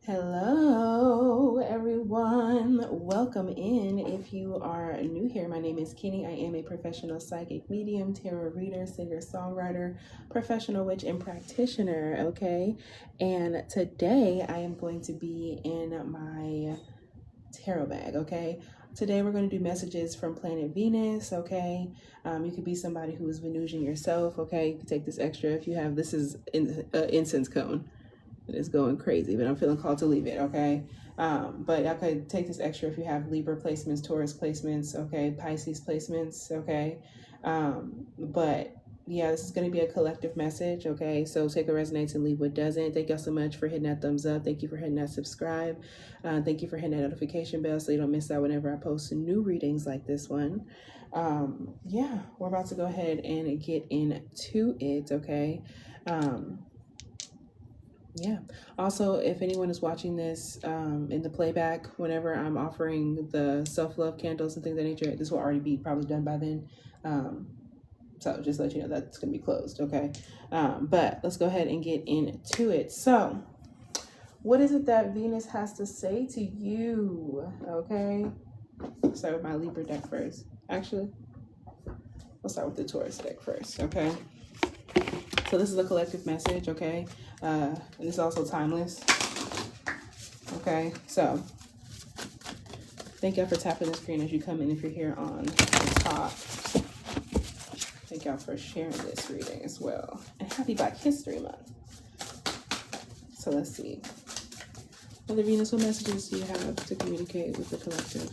Hello, everyone. Welcome in. If you are new here, my name is Kinny. I am a professional psychic medium, tarot reader, singer, songwriter, professional witch, and practitioner. Okay. And today I am going to be in my tarot bag. Okay. Today we're going to do messages from planet Venus. Okay. You could be somebody who is Venusian yourself. Okay. You can take this extra if you have. This is incense cone. It is going crazy, but I'm feeling called to leave it, okay? But I could take this extra if you have Libra placements, Taurus placements, okay, Pisces placements, okay? But yeah, this is going to be a collective message, okay? So take what resonates and leave what doesn't. Thank y'all so much for hitting that thumbs up. Thank you for hitting that subscribe. Thank you for hitting that notification bell so you don't miss out whenever I post new readings like this one. Yeah, we're about to go ahead and get into it, okay? Yeah. Also, if anyone is watching this in the playback, whenever I'm offering the self-love candles and things of that nature, this will already be probably done by then. So just let you know that's going to be closed, okay? But let's go ahead and get into it. So what is it that Venus has to say to you, okay? Let's start with my Libra deck first. Actually, let's start with the Taurus deck first, okay? So this is a collective message, okay? And it's also timeless. Okay, so thank y'all for tapping the screen as you come in if you're here on the top. Thank y'all for sharing this reading as well. And happy Black History Month. So let's see. Mother Venus, what messages do you have to communicate with the collective?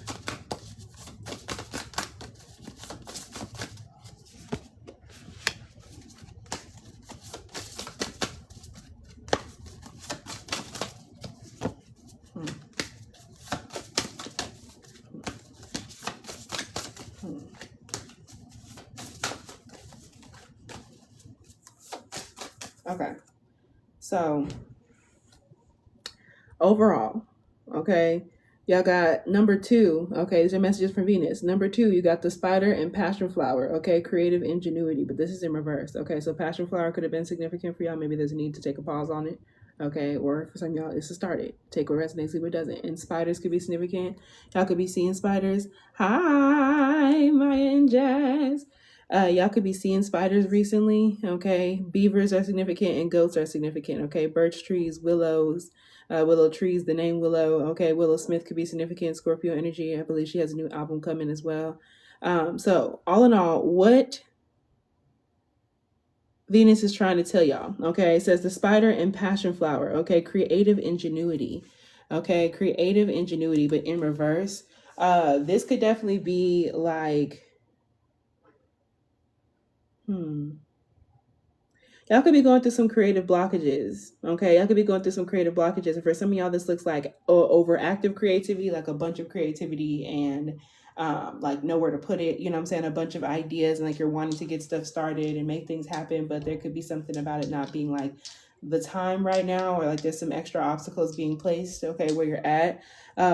Okay, so overall, okay, y'all got number 2. Okay, these are messages from Venus. Number 2, you got the spider and passion flower. Okay, creative ingenuity, but this is in reverse. Okay, so passion flower could have been significant for y'all. Maybe there's a need to take a pause on it. Okay, or for some of y'all, it's to start it. Take what resonates, leave what doesn't. And spiders could be significant. Y'all could be seeing spiders. Hi, Maya and Jazz. Y'all could be seeing spiders recently, okay? Beavers are significant and goats are significant, okay? Birch trees, willows, willow trees, the name Willow, okay? Willow Smith could be significant, Scorpio energy. I believe she has a new album coming as well. So all in all, what Venus is trying to tell y'all, okay? It says the spider and passion flower, okay? Creative ingenuity, okay? Creative ingenuity, but in reverse. This could definitely be like, y'all could be going through some creative blockages, okay? Y'all could be going through some creative blockages. And for some of y'all, this looks like overactive creativity, like a bunch of creativity and like nowhere to put it, you know what I'm saying? A bunch of ideas and like you're wanting to get stuff started and make things happen, but there could be something about it not being like the time right now, or like there's some extra obstacles being placed, okay, where you're at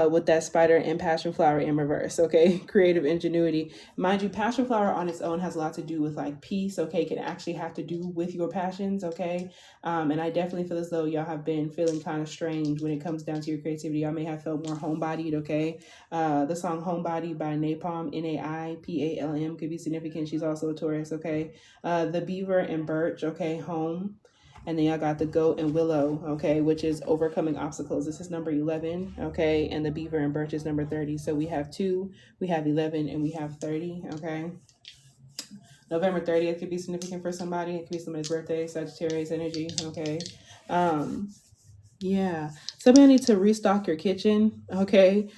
with that spider and passion flower in reverse, okay? Creative ingenuity. Mind you, passion flower on its own has a lot to do with like peace, okay? It can actually have to do with your passions, okay? And I definitely feel as though y'all have been feeling kind of strange when it comes down to your creativity. Y'all may have felt more homebodied, okay? The song Homebody by Napalm, Naipalm, could be significant. She's also a Taurus, okay? The beaver and birch, okay? Home. And then y'all got the goat and willow, okay, which is overcoming obstacles. This is number 11, okay, and the beaver and birch is number 30. So we have 2, we have 11, and we have 30, okay. November 30th could be significant for somebody. It could be somebody's birthday, Sagittarius energy, okay. Yeah, somebody needs to restock your kitchen, okay?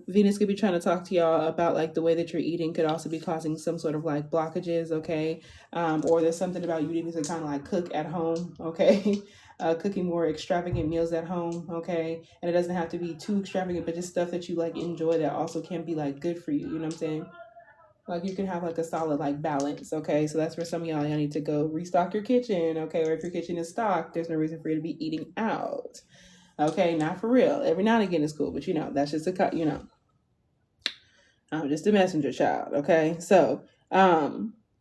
Venus could be trying to talk to y'all about like the way that you're eating could also be causing some sort of like blockages, okay? Or there's something about you needing to kind of like cook at home, okay? Cooking more extravagant meals at home, okay? And it doesn't have to be too extravagant, but just stuff that you like enjoy that also can be like good for you, you know what I'm saying? Like you can have like a solid like balance, okay? So that's for some of y'all need to go restock your kitchen, okay? Or if your kitchen is stocked, there's no reason for you to be eating out, okay? Not for real. Every now and again is cool, but you know, that's just a cut, you know. I'm just a messenger child, okay? So,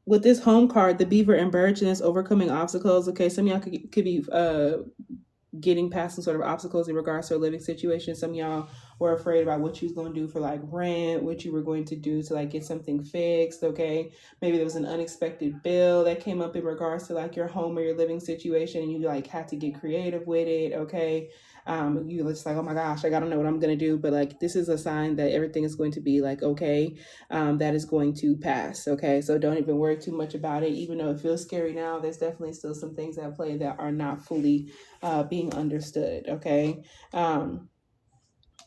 with this home card, the beaver and birch, and it's overcoming obstacles, okay? Some of y'all could be getting past some sort of obstacles in regards to a living situation. Some of y'all were afraid about what you was going to do for like rent, what you were going to do to like get something fixed. Okay, maybe there was an unexpected bill that came up in regards to like your home or your living situation, and you like had to get creative with it. Okay, you just like, oh my gosh, like I don't know what I'm gonna do, but like this is a sign that everything is going to be like okay, that is going to pass. Okay, so don't even worry too much about it. Even though it feels scary now, there's definitely still some things at play that are not fully being understood. Okay.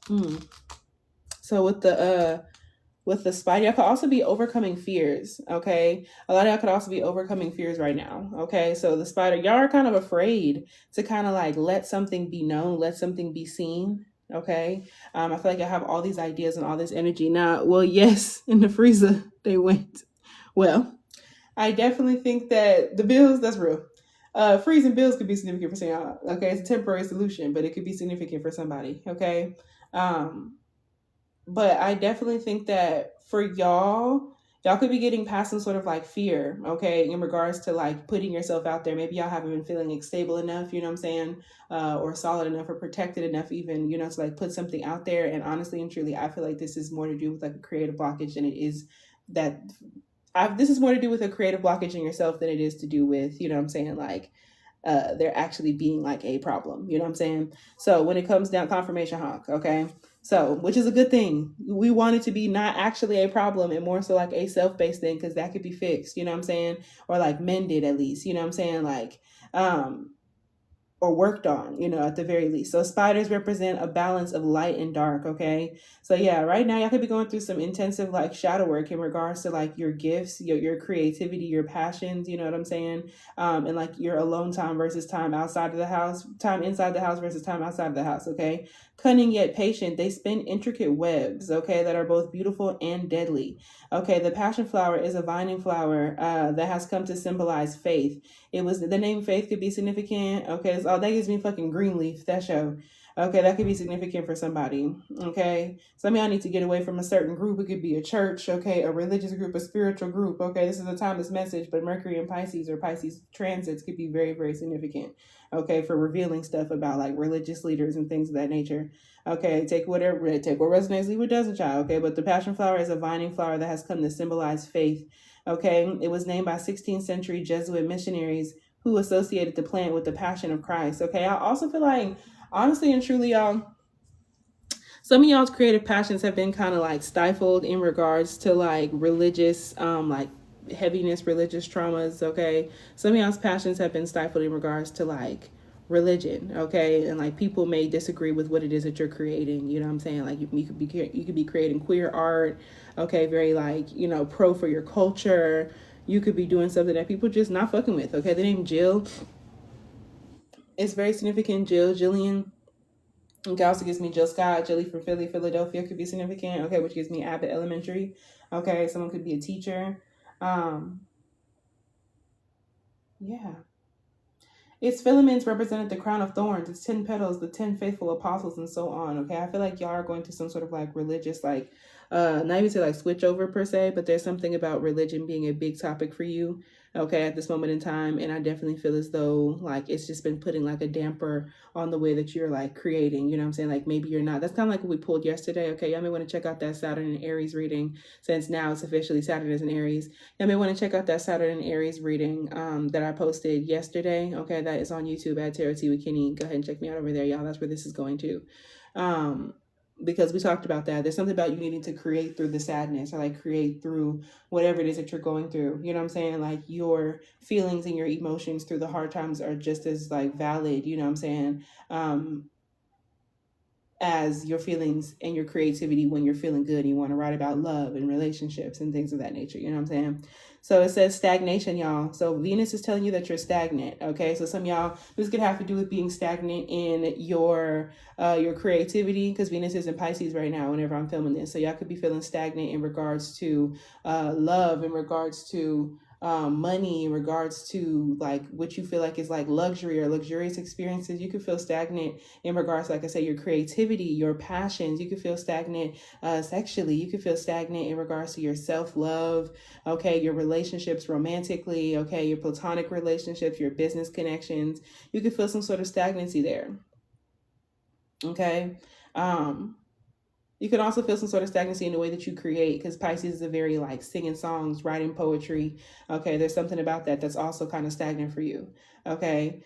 Hmm. So with the spider, y'all could also be overcoming fears. Okay, a lot of y'all could also be overcoming fears right now. Okay, so the spider, y'all are kind of afraid to kind of like let something be known, let something be seen. Okay, I feel like I have all these ideas and all this energy now. Well, yes, in the freezer they went. Well, I definitely think that the bills, that's real. Freezing bills could be significant for some y'all. Okay, it's a temporary solution, but it could be significant for somebody. Okay, um, but I definitely think that for y'all could be getting past some sort of like fear, okay, in regards to like putting yourself out there. Maybe y'all haven't been feeling like stable enough, you know what I'm saying, or solid enough or protected enough, even, you know, to like put something out there. And honestly and truly, I feel like this is more to do with like a creative blockage than it is that this is more to do with a creative blockage in yourself than it is to do with, you know what I'm saying, like there actually being like a problem. You know what I'm saying? So when it comes down, confirmation honk, okay? So, which is a good thing. We want it to be not actually a problem and more so like a self-based thing, because that could be fixed, you know what I'm saying? Or like mended at least, you know what I'm saying? Like, or worked on, you know, at the very least. So spiders represent a balance of light and dark, okay? So yeah, right now y'all could be going through some intensive like shadow work in regards to like your gifts, your creativity, your passions, you know what I'm saying? And like your alone time versus time outside of the house, time inside the house versus time outside of the house, okay? Cunning yet patient, they spin intricate webs, okay, that are both beautiful and deadly. Okay, the passion flower is a vining flower that has come to symbolize faith. It was the name Faith could be significant. Okay, so that gives me fucking Greenleaf, that show. Okay, that could be significant for somebody. Okay, some of y'all need to get away from a certain group. It could be a church, okay, a religious group, a spiritual group. Okay, this is a timeless message, but Mercury and Pisces or Pisces transits could be very, very significant. Okay, for revealing stuff about like religious leaders and things of that nature. Okay, take what resonates, leave what doesn't, child. Okay, but the passion flower is a vining flower that has come to symbolize faith. Okay, it was named by 16th century Jesuit missionaries who associated the plant with the passion of Christ. Okay, I also feel like, honestly and truly, y'all, some of y'all's creative passions have been kind of like stifled in regards to like religious, like heaviness, religious traumas. Okay, some of y'all's passions have been stifled in regards to like religion. Okay, and like people may disagree with what it is that you're creating. You know what I'm saying? Like you could be creating queer art. Okay, very like, you know, pro for your culture. You could be doing something that people just not fucking with. Okay, the name Jill is very significant. Jillian. Okay, also gives me Jill Scott, Jilly from Philly, Philadelphia could be significant. Okay, which gives me Abbott Elementary. Okay, someone could be a teacher. Yeah. Its filaments represented the crown of thorns, its 10 petals, the 10 faithful apostles, and so on. Okay, I feel like y'all are going to some sort of like religious, like, not even say like switch over per se, but there's something about religion being a big topic for you, okay, at this moment in time. And I definitely feel as though like it's just been putting like a damper on the way that you're like creating, you know what I'm saying? Like maybe you're not. That's kind of like what we pulled yesterday. Okay, y'all may want to check out that Saturn and Aries reading, since now it's officially Saturn is in Aries. You may want to check out that Saturn and Aries reading that I posted yesterday. Okay, that is on YouTube at tarotteawkinny. Go ahead and check me out over there, y'all. That's where this is going to. Because we talked about that. There's something about you needing to create through the sadness, or like create through whatever it is that you're going through. You know what I'm saying? Like your feelings and your emotions through the hard times are just as like valid, you know what I'm saying? As your feelings and your creativity when you're feeling good and you want to write about love and relationships and things of that nature. You know what I'm saying? So it says stagnation, y'all. So Venus is telling you that you're stagnant. Okay. So some of y'all, this could have to do with being stagnant in your creativity, because Venus is in Pisces right now whenever I'm filming this. So y'all could be feeling stagnant in regards to love, in regards to money, in regards to like what you feel like is like luxury or luxurious experiences. You could feel stagnant in regards to, like I said, your creativity, your passions. You could feel stagnant sexually. You could feel stagnant in regards to your self-love, okay, your relationships romantically, okay, your platonic relationships, your business connections. You could feel some sort of stagnancy there. Okay. You can also feel some sort of stagnancy in the way that you create, because Pisces is a very like singing songs, writing poetry. Okay, there's something about that that's also kind of stagnant for you. Okay,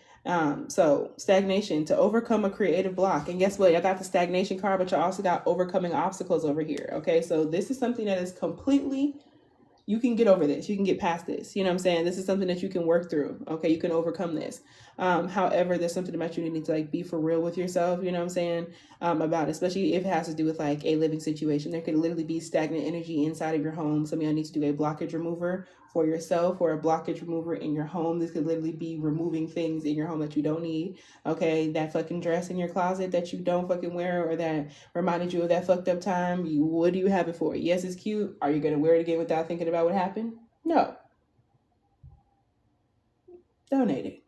so stagnation, to overcome a creative block. And guess what? I got the stagnation card, but you also got overcoming obstacles over here. Okay, so this is something that is completely, you can get over this. You can get past this. You know what I'm saying? This is something that you can work through. Okay, you can overcome this. However, there's something about you need to like be for real with yourself. You know what I'm saying? About it, especially if it has to do with like a living situation. There could literally be stagnant energy inside of your home. Some of y'all need to do a blockage remover for yourself, or a blockage remover in your home. This could literally be removing things in your home that you don't need. Okay, that fucking dress in your closet that you don't fucking wear, or that reminded you of that fucked up time. What do you have it for? Yes, it's cute. Are you gonna wear it again without thinking about what happened? No. Donate it.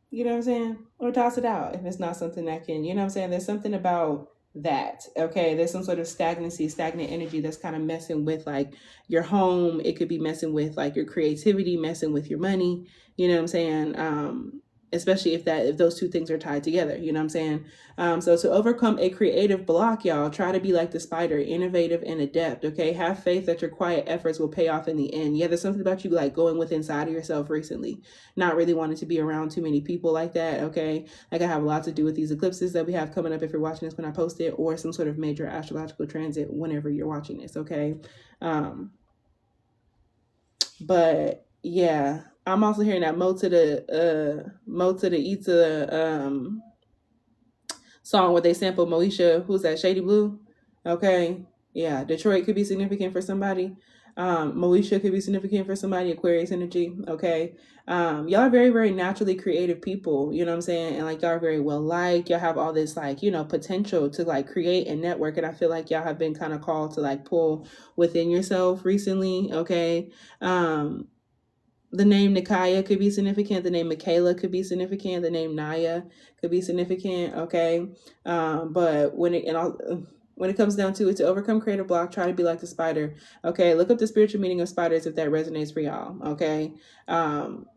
You know what I'm saying? Or toss it out if it's not something that can, you know what I'm saying? There's something about that. Okay, there's some sort of stagnancy, stagnant energy that's kind of messing with like your home. It could be messing with like your creativity, messing with your money. You know what I'm saying? Especially if those two things are tied together. You know what I'm saying? So to overcome a creative block, y'all, try to be like the spider, innovative and adept. Okay, have faith that your quiet efforts will pay off in the end. Yeah, there's something about you like going with inside of yourself recently, not really wanting to be around too many people like that. Okay, like I have a lot to do with these eclipses that we have coming up if you're watching this when I post it, or some sort of major astrological transit whenever you're watching this. Okay, but yeah, I'm also hearing that mo to the E to the song where they sample Moesha, who's that, Shady Blue. Okay, yeah, Detroit could be significant for somebody. Moesha could be significant for somebody. Aquarius energy. Okay, y'all are very, very naturally creative people. You know what I'm saying? And like y'all are very well liked. Y'all have all this like, you know, potential to like create and network. And I feel like y'all have been kind of called to like pull within yourself recently. Okay. The name Nikaya could be significant. The name Michaela could be significant. The name Naya could be significant. Okay. But when it comes down to it, to overcome creative block, try to be like the spider. Okay. Look up the spiritual meaning of spiders if that resonates for y'all. Okay.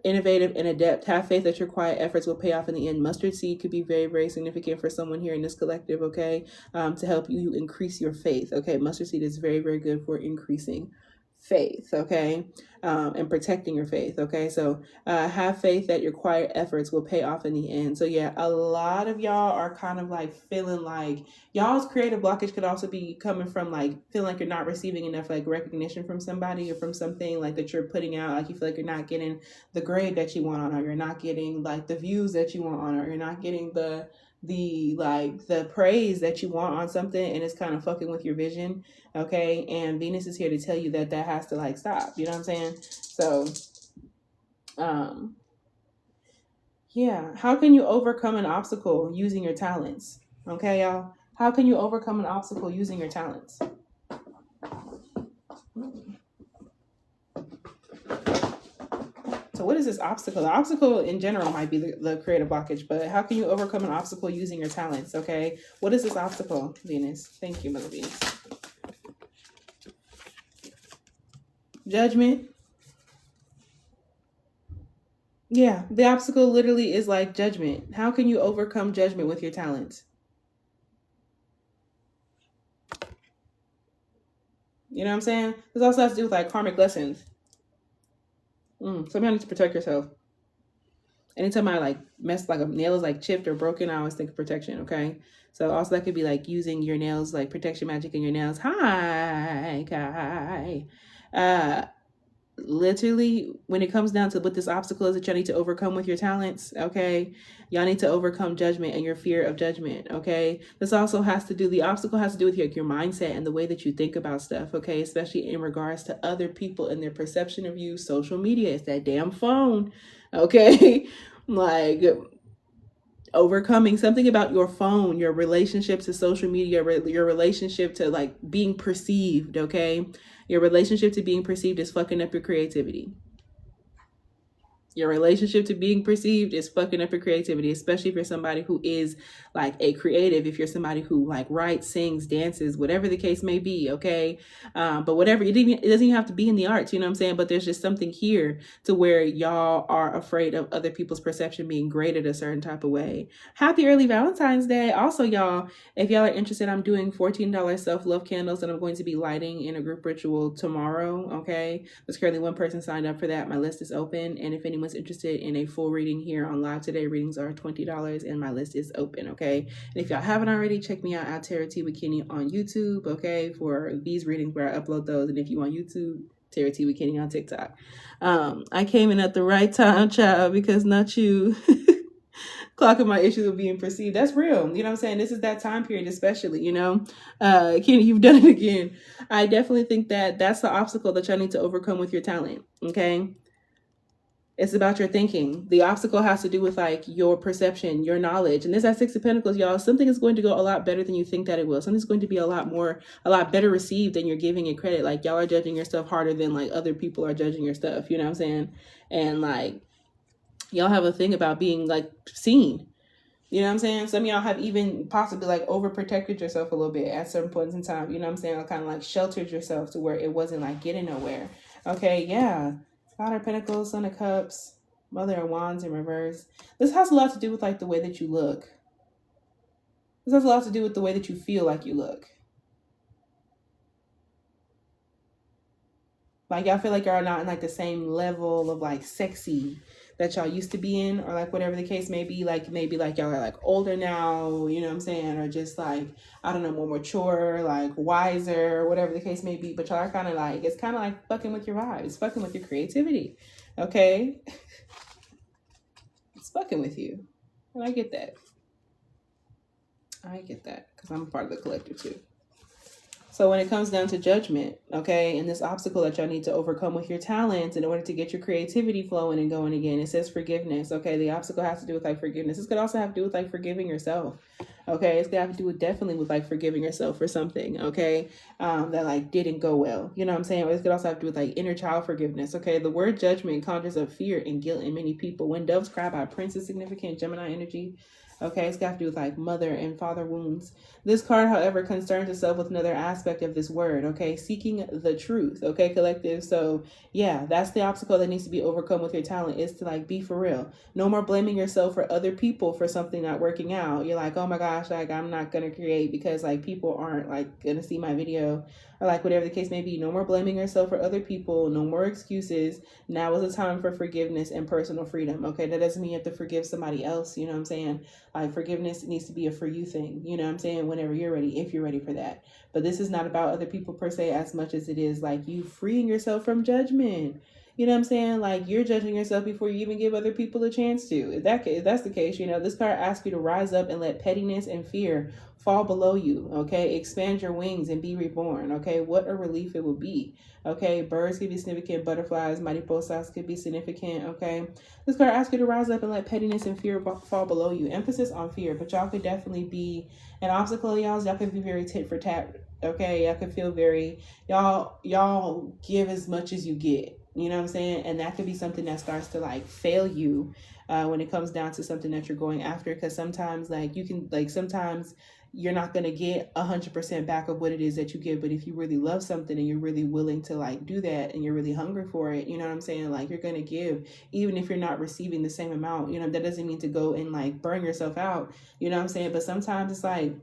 Innovative and adept. Have faith that your quiet efforts will pay off in the end. Mustard seed could be very, very significant for someone here in this collective. Okay. To help you increase your faith. Okay. Mustard seed is very, very good for increasing faith. Okay. And protecting your faith. Okay. So have faith that your quiet efforts will pay off in the end. So yeah, a lot of y'all are kind of like feeling like y'all's creative blockage could also be coming from like feeling like you're not receiving enough like recognition from somebody or from something like that you're putting out. Like you feel like you're not getting the grade that you want on, or you're not getting like the views that you want on, or you're not getting the praise that you want on something, and it's kind of fucking with your vision. Okay. And Venus is here to tell you that has to like stop. You know what I'm saying? So yeah, how can you overcome an obstacle using your talents? Okay, y'all, how can you overcome an obstacle using your talents? So what is this obstacle? The obstacle in general might be the creative blockage, but how can you overcome an obstacle using your talents? Okay, what is this obstacle, Venus? Thank you, Mother Venus. Judgment. Yeah, the obstacle literally is like judgment. How can you overcome judgment with your talents? You know what I'm saying? This also has to do with like karmic lessons. Some of y'all need to protect yourself. Anytime I like mess, like a nail is like chipped or broken, I always think of protection. Okay, so also that could be like using your nails, like protection magic in your nails. Hi, Kai. Literally, when it comes down to what this obstacle is that y'all need to overcome with your talents, okay, y'all need to overcome judgment and your fear of judgment. Okay, this also has to do, the obstacle has to do with your mindset and the way that you think about stuff. Okay, especially in regards to other people and their perception of you. Social media, it's that damn phone. Okay, like overcoming something about your phone, your relationship to social media, your relationship to like being perceived. Okay, your relationship to being perceived is fucking up your creativity. Your relationship to being perceived is fucking up your creativity, especially if you're somebody who is like a creative, if you're somebody who like writes, sings, dances, whatever the case may be, okay? But whatever, it doesn't even have to be in the arts, you know what I'm saying? But there's just something here to where y'all are afraid of other people's perception being graded a certain type of way. Happy early Valentine's Day. Also, y'all, if y'all are interested, I'm doing $14 self-love candles that I'm going to be lighting in a group ritual tomorrow, okay? There's currently one person signed up for that. My list is open, and if anyone's interested in a full reading here on live today, readings are $20 and my list is open, okay? And if y'all haven't already, check me out at tarotteawkinny on YouTube, okay, for these readings where I upload those. And if you on YouTube, tarotteawkinny on TikTok. I came in at the right time, child, because not you clocking my issues of being perceived. That's real. You know what I'm saying? This is that time period, especially, you know. Kinny, you've done it again. I definitely think that that's the obstacle that y'all need to overcome with your talent, okay? It's about your thinking. The obstacle has to do with like your perception, your knowledge. And this at Six of Pentacles, y'all, something is going to go a lot better than you think that it will. Something's going to be a lot better received than you're giving it credit. Like y'all are judging your stuff harder than like other people are judging your stuff. You know what I'm saying? And like y'all have a thing about being like seen. You know what I'm saying? Some of y'all have even possibly like overprotected yourself a little bit at certain points in time. You know what I'm saying? Or kind of like sheltered yourself to where it wasn't like getting nowhere. Okay, yeah. Father of Pentacles, Son of Cups, Mother of Wands in reverse. This has a lot to do with like the way that you look. This has a lot to do with the way that you feel like you look. Like y'all feel like y'all are not in like the same level of like sexy that y'all used to be in, or like whatever the case may be. Like maybe like y'all are like older now, you know what I'm saying? Or just like, I don't know, more mature, like wiser, whatever the case may be. But y'all are kind of like, it's kind of like fucking with your vibe. It's fucking with your creativity, okay? It's fucking with you. And I get that. I get that because I'm a part of the collective too. So when it comes down to judgment, okay, and this obstacle that y'all need to overcome with your talents in order to get your creativity flowing and going again, it says forgiveness, okay? The obstacle has to do with like forgiveness. This could also have to do with like forgiving yourself, okay? It's gonna have to do with definitely with like forgiving yourself for something, okay, that like didn't go well. You know what I'm saying? Or this could also have to do with like inner child forgiveness, okay? The word judgment conjures up fear and guilt in many people. When doves cry by Prince is significant, Gemini energy. Okay, it's got to do with like mother and father wounds. This card, however, concerns itself with another aspect of this word, okay? Seeking the truth, okay, collective? So yeah, that's the obstacle that needs to be overcome with your talent, is to like be for real. No more blaming yourself for other people for something not working out. You're like, oh my gosh, like I'm not going to create because like people aren't like going to see my video, or like whatever the case may be. No more blaming yourself for other people. No more excuses. Now is the time for forgiveness and personal freedom, okay? That doesn't mean you have to forgive somebody else, you know what I'm saying? Like forgiveness needs to be a for you thing, you know what I'm saying? Whenever you're ready, if you're ready for that. But this is not about other people per se as much as it is like you freeing yourself from judgment. You know what I'm saying? Like you're judging yourself before you even give other people a chance to. If that's the case, you know, this card asks you to rise up and let pettiness and fear fall below you, okay? Expand your wings and be reborn, okay? What a relief it will be, okay? Birds could be significant, butterflies, mariposas could be significant, okay? This card asks you to rise up and let pettiness and fear fall below you. Emphasis on fear, but y'all could definitely be an obstacle, y'all. Y'all could be very tit for tat, okay? Y'all could feel very, y'all give as much as you get. You know what I'm saying? And that could be something that starts to like fail you when it comes down to something that you're going after. Because sometimes like you can like sometimes you're not going to get 100% back of what it is that you give. But if you really love something and you're really willing to like do that and you're really hungry for it, you know what I'm saying? Like you're going to give even if you're not receiving the same amount. You know, that doesn't mean to go and like burn yourself out. You know what I'm saying? But sometimes it's like,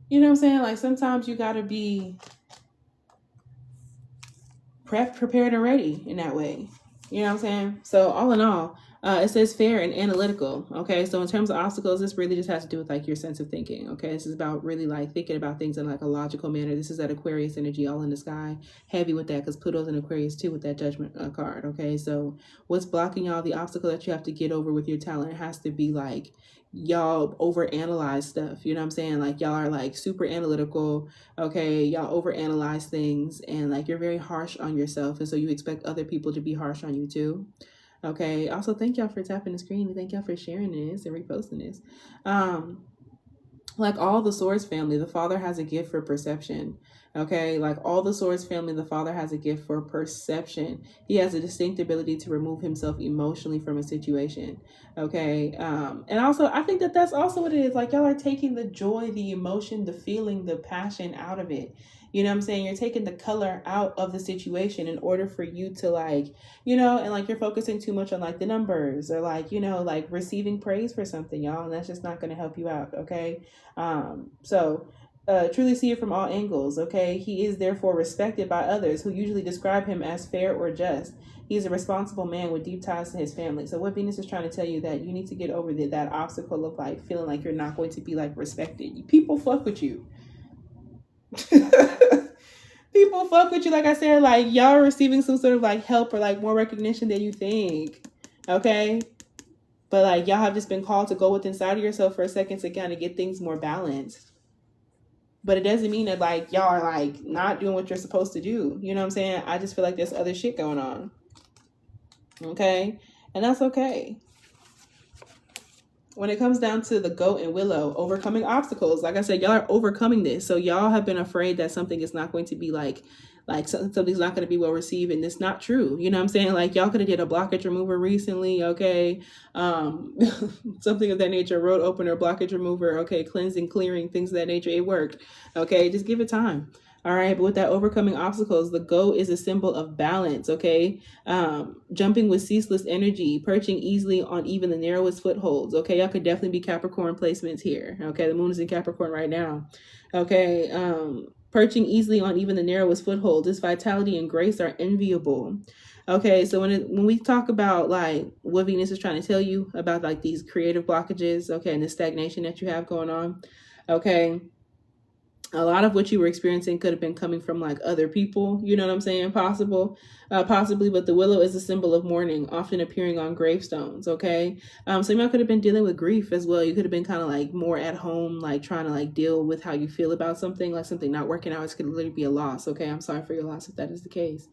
you know what I'm saying? Like sometimes you got to be prepared and ready in that way. You know what I'm saying? So all in all, it says fair and analytical. Okay, so in terms of obstacles, this really just has to do with like your sense of thinking. Okay, this is about really like thinking about things in like a logical manner. This is that Aquarius energy, all in the sky, heavy with that because Pluto's in Aquarius too with that judgment card. Okay, so what's blocking y'all? The obstacle that you have to get over with your talent has to be like y'all overanalyze stuff. You know what I'm saying? Like y'all are like super analytical. Okay, y'all overanalyze things and like you're very harsh on yourself, and so you expect other people to be harsh on you too. Okay. Also, thank y'all for tapping the screen, and thank y'all for sharing this and reposting this. Um, like all the Swords family, the father has a gift for perception. Okay, like all the Swords family, the father has a gift for perception. He has a distinct ability to remove himself emotionally from a situation. Okay, and also I think that that's also what it is. Like y'all are taking the joy, the emotion, the feeling, the passion out of it. You know what I'm saying? You're taking the color out of the situation in order for you to like, and like you're focusing too much on like the numbers or like, like receiving praise for something, y'all, and that's just not going to help you out. Okay. So truly see it from all angles. Okay, he is therefore respected by others who usually describe him as fair or just. He is a responsible man with deep ties to his family. So what Venus is trying to tell you, that you need to get over that obstacle of like feeling like you're not going to be like respected. People fuck with you. People fuck with you. Like I said, like y'all are receiving some sort of like help or like more recognition than you think. Okay, but like y'all have just been called to go within inside of yourself for a second to kind of get things more balanced. But it doesn't mean that like y'all are like not doing what you're supposed to do. You know what I'm saying? I just feel like there's other shit going on. Okay? And that's okay. When it comes down to the goat and willow, overcoming obstacles, like I said, y'all are overcoming this. So y'all have been afraid that something is not going to be like something's not going to be well received, and it's not true. You know what I'm saying? Like y'all could have did a blockage remover recently. Okay. Something of that nature, road opener, blockage remover. Okay. Cleansing, clearing, things of that nature. It worked. Okay. Just give it time. All right. But with that overcoming obstacles, the goat is a symbol of balance. Okay. Jumping with ceaseless energy, perching easily on even the narrowest footholds. Okay. Y'all could definitely be Capricorn placements here. Okay. The moon is in Capricorn right now. Okay. Perching easily on even the narrowest foothold. This vitality and grace are enviable. Okay, so when we talk about like what Venus is trying to tell you about like these creative blockages, okay, and the stagnation that you have going on, okay, a lot of what you were experiencing could have been coming from like other people, you know what I'm saying? Possibly, but the willow is a symbol of mourning, often appearing on gravestones. Okay. So you could have been dealing with grief as well. You could have been kind of like more at home, like trying to like deal with how you feel about something, like something not working out. It could literally be a loss. Okay. I'm sorry for your loss if that is the case.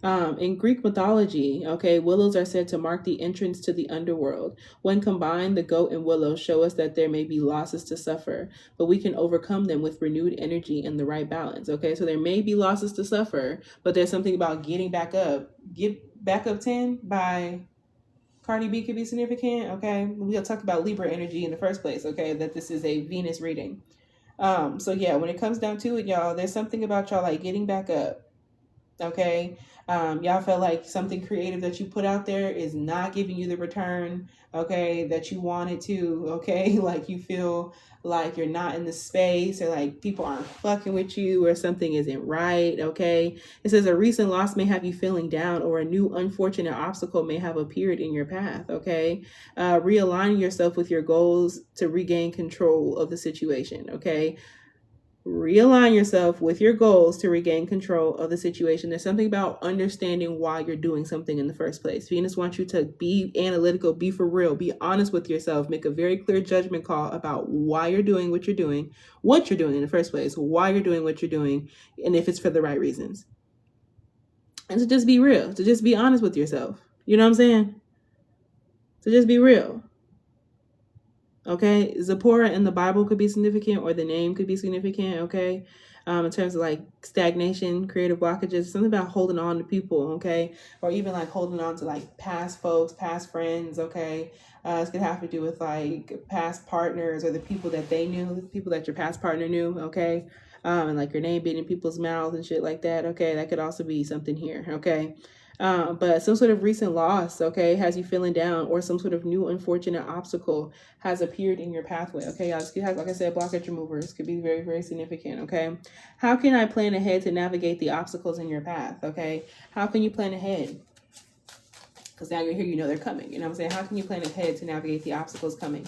In Greek mythology, okay, willows are said to mark the entrance to the underworld. When combined, the goat and willow show us that there may be losses to suffer, but we can overcome them with renewed energy and the right balance. Okay, so there may be losses to suffer, but there's something about getting back up. Get Back Up 10 by Cardi B could be significant. Okay, we'll talk about Libra energy in the first place. Okay, that this is a Venus reading. So yeah, when it comes down to it, y'all, there's something about y'all like getting back up. Okay. Y'all felt like something creative that you put out there is not giving you the return, okay, that you wanted to, okay, like you feel like you're not in the space, or like people aren't fucking with you, or something isn't right, okay. It says a recent loss may have you feeling down, or a new unfortunate obstacle may have appeared in your path, okay. Realigning yourself with your goals to regain control of the situation, okay. Realign yourself with your goals to regain control of the situation. There's something about understanding why you're doing something in the first place. Venus wants you to be analytical, be for real, be honest with yourself, make a very clear judgment call about why you're doing what you're doing in the first place, why you're doing what you're doing, and if it's for the right reasons. And to just be real, to just be honest with yourself. You know what I'm saying? To just be real. Okay, Zipporah in the Bible could be significant, or the name could be significant. Okay, in terms of like stagnation, creative blockages, something about holding on to people. Okay, or even like holding on to like past folks, past friends. Okay, it's gonna have to do with like past partners, or the people that they knew, the people that your past partner knew. Okay, and like your name being in people's mouths and shit like that. Okay, that could also be something here. Okay. But some sort of recent loss, okay, has you feeling down, or some sort of new unfortunate obstacle has appeared in your pathway. Okay, y'all, like I said, blockage removers could be very, very significant. Okay, how can I plan ahead to navigate the obstacles in your path? Okay, how can you plan ahead? Because now you're here, you know they're coming. You know what I'm saying? How can you plan ahead to navigate the obstacles coming?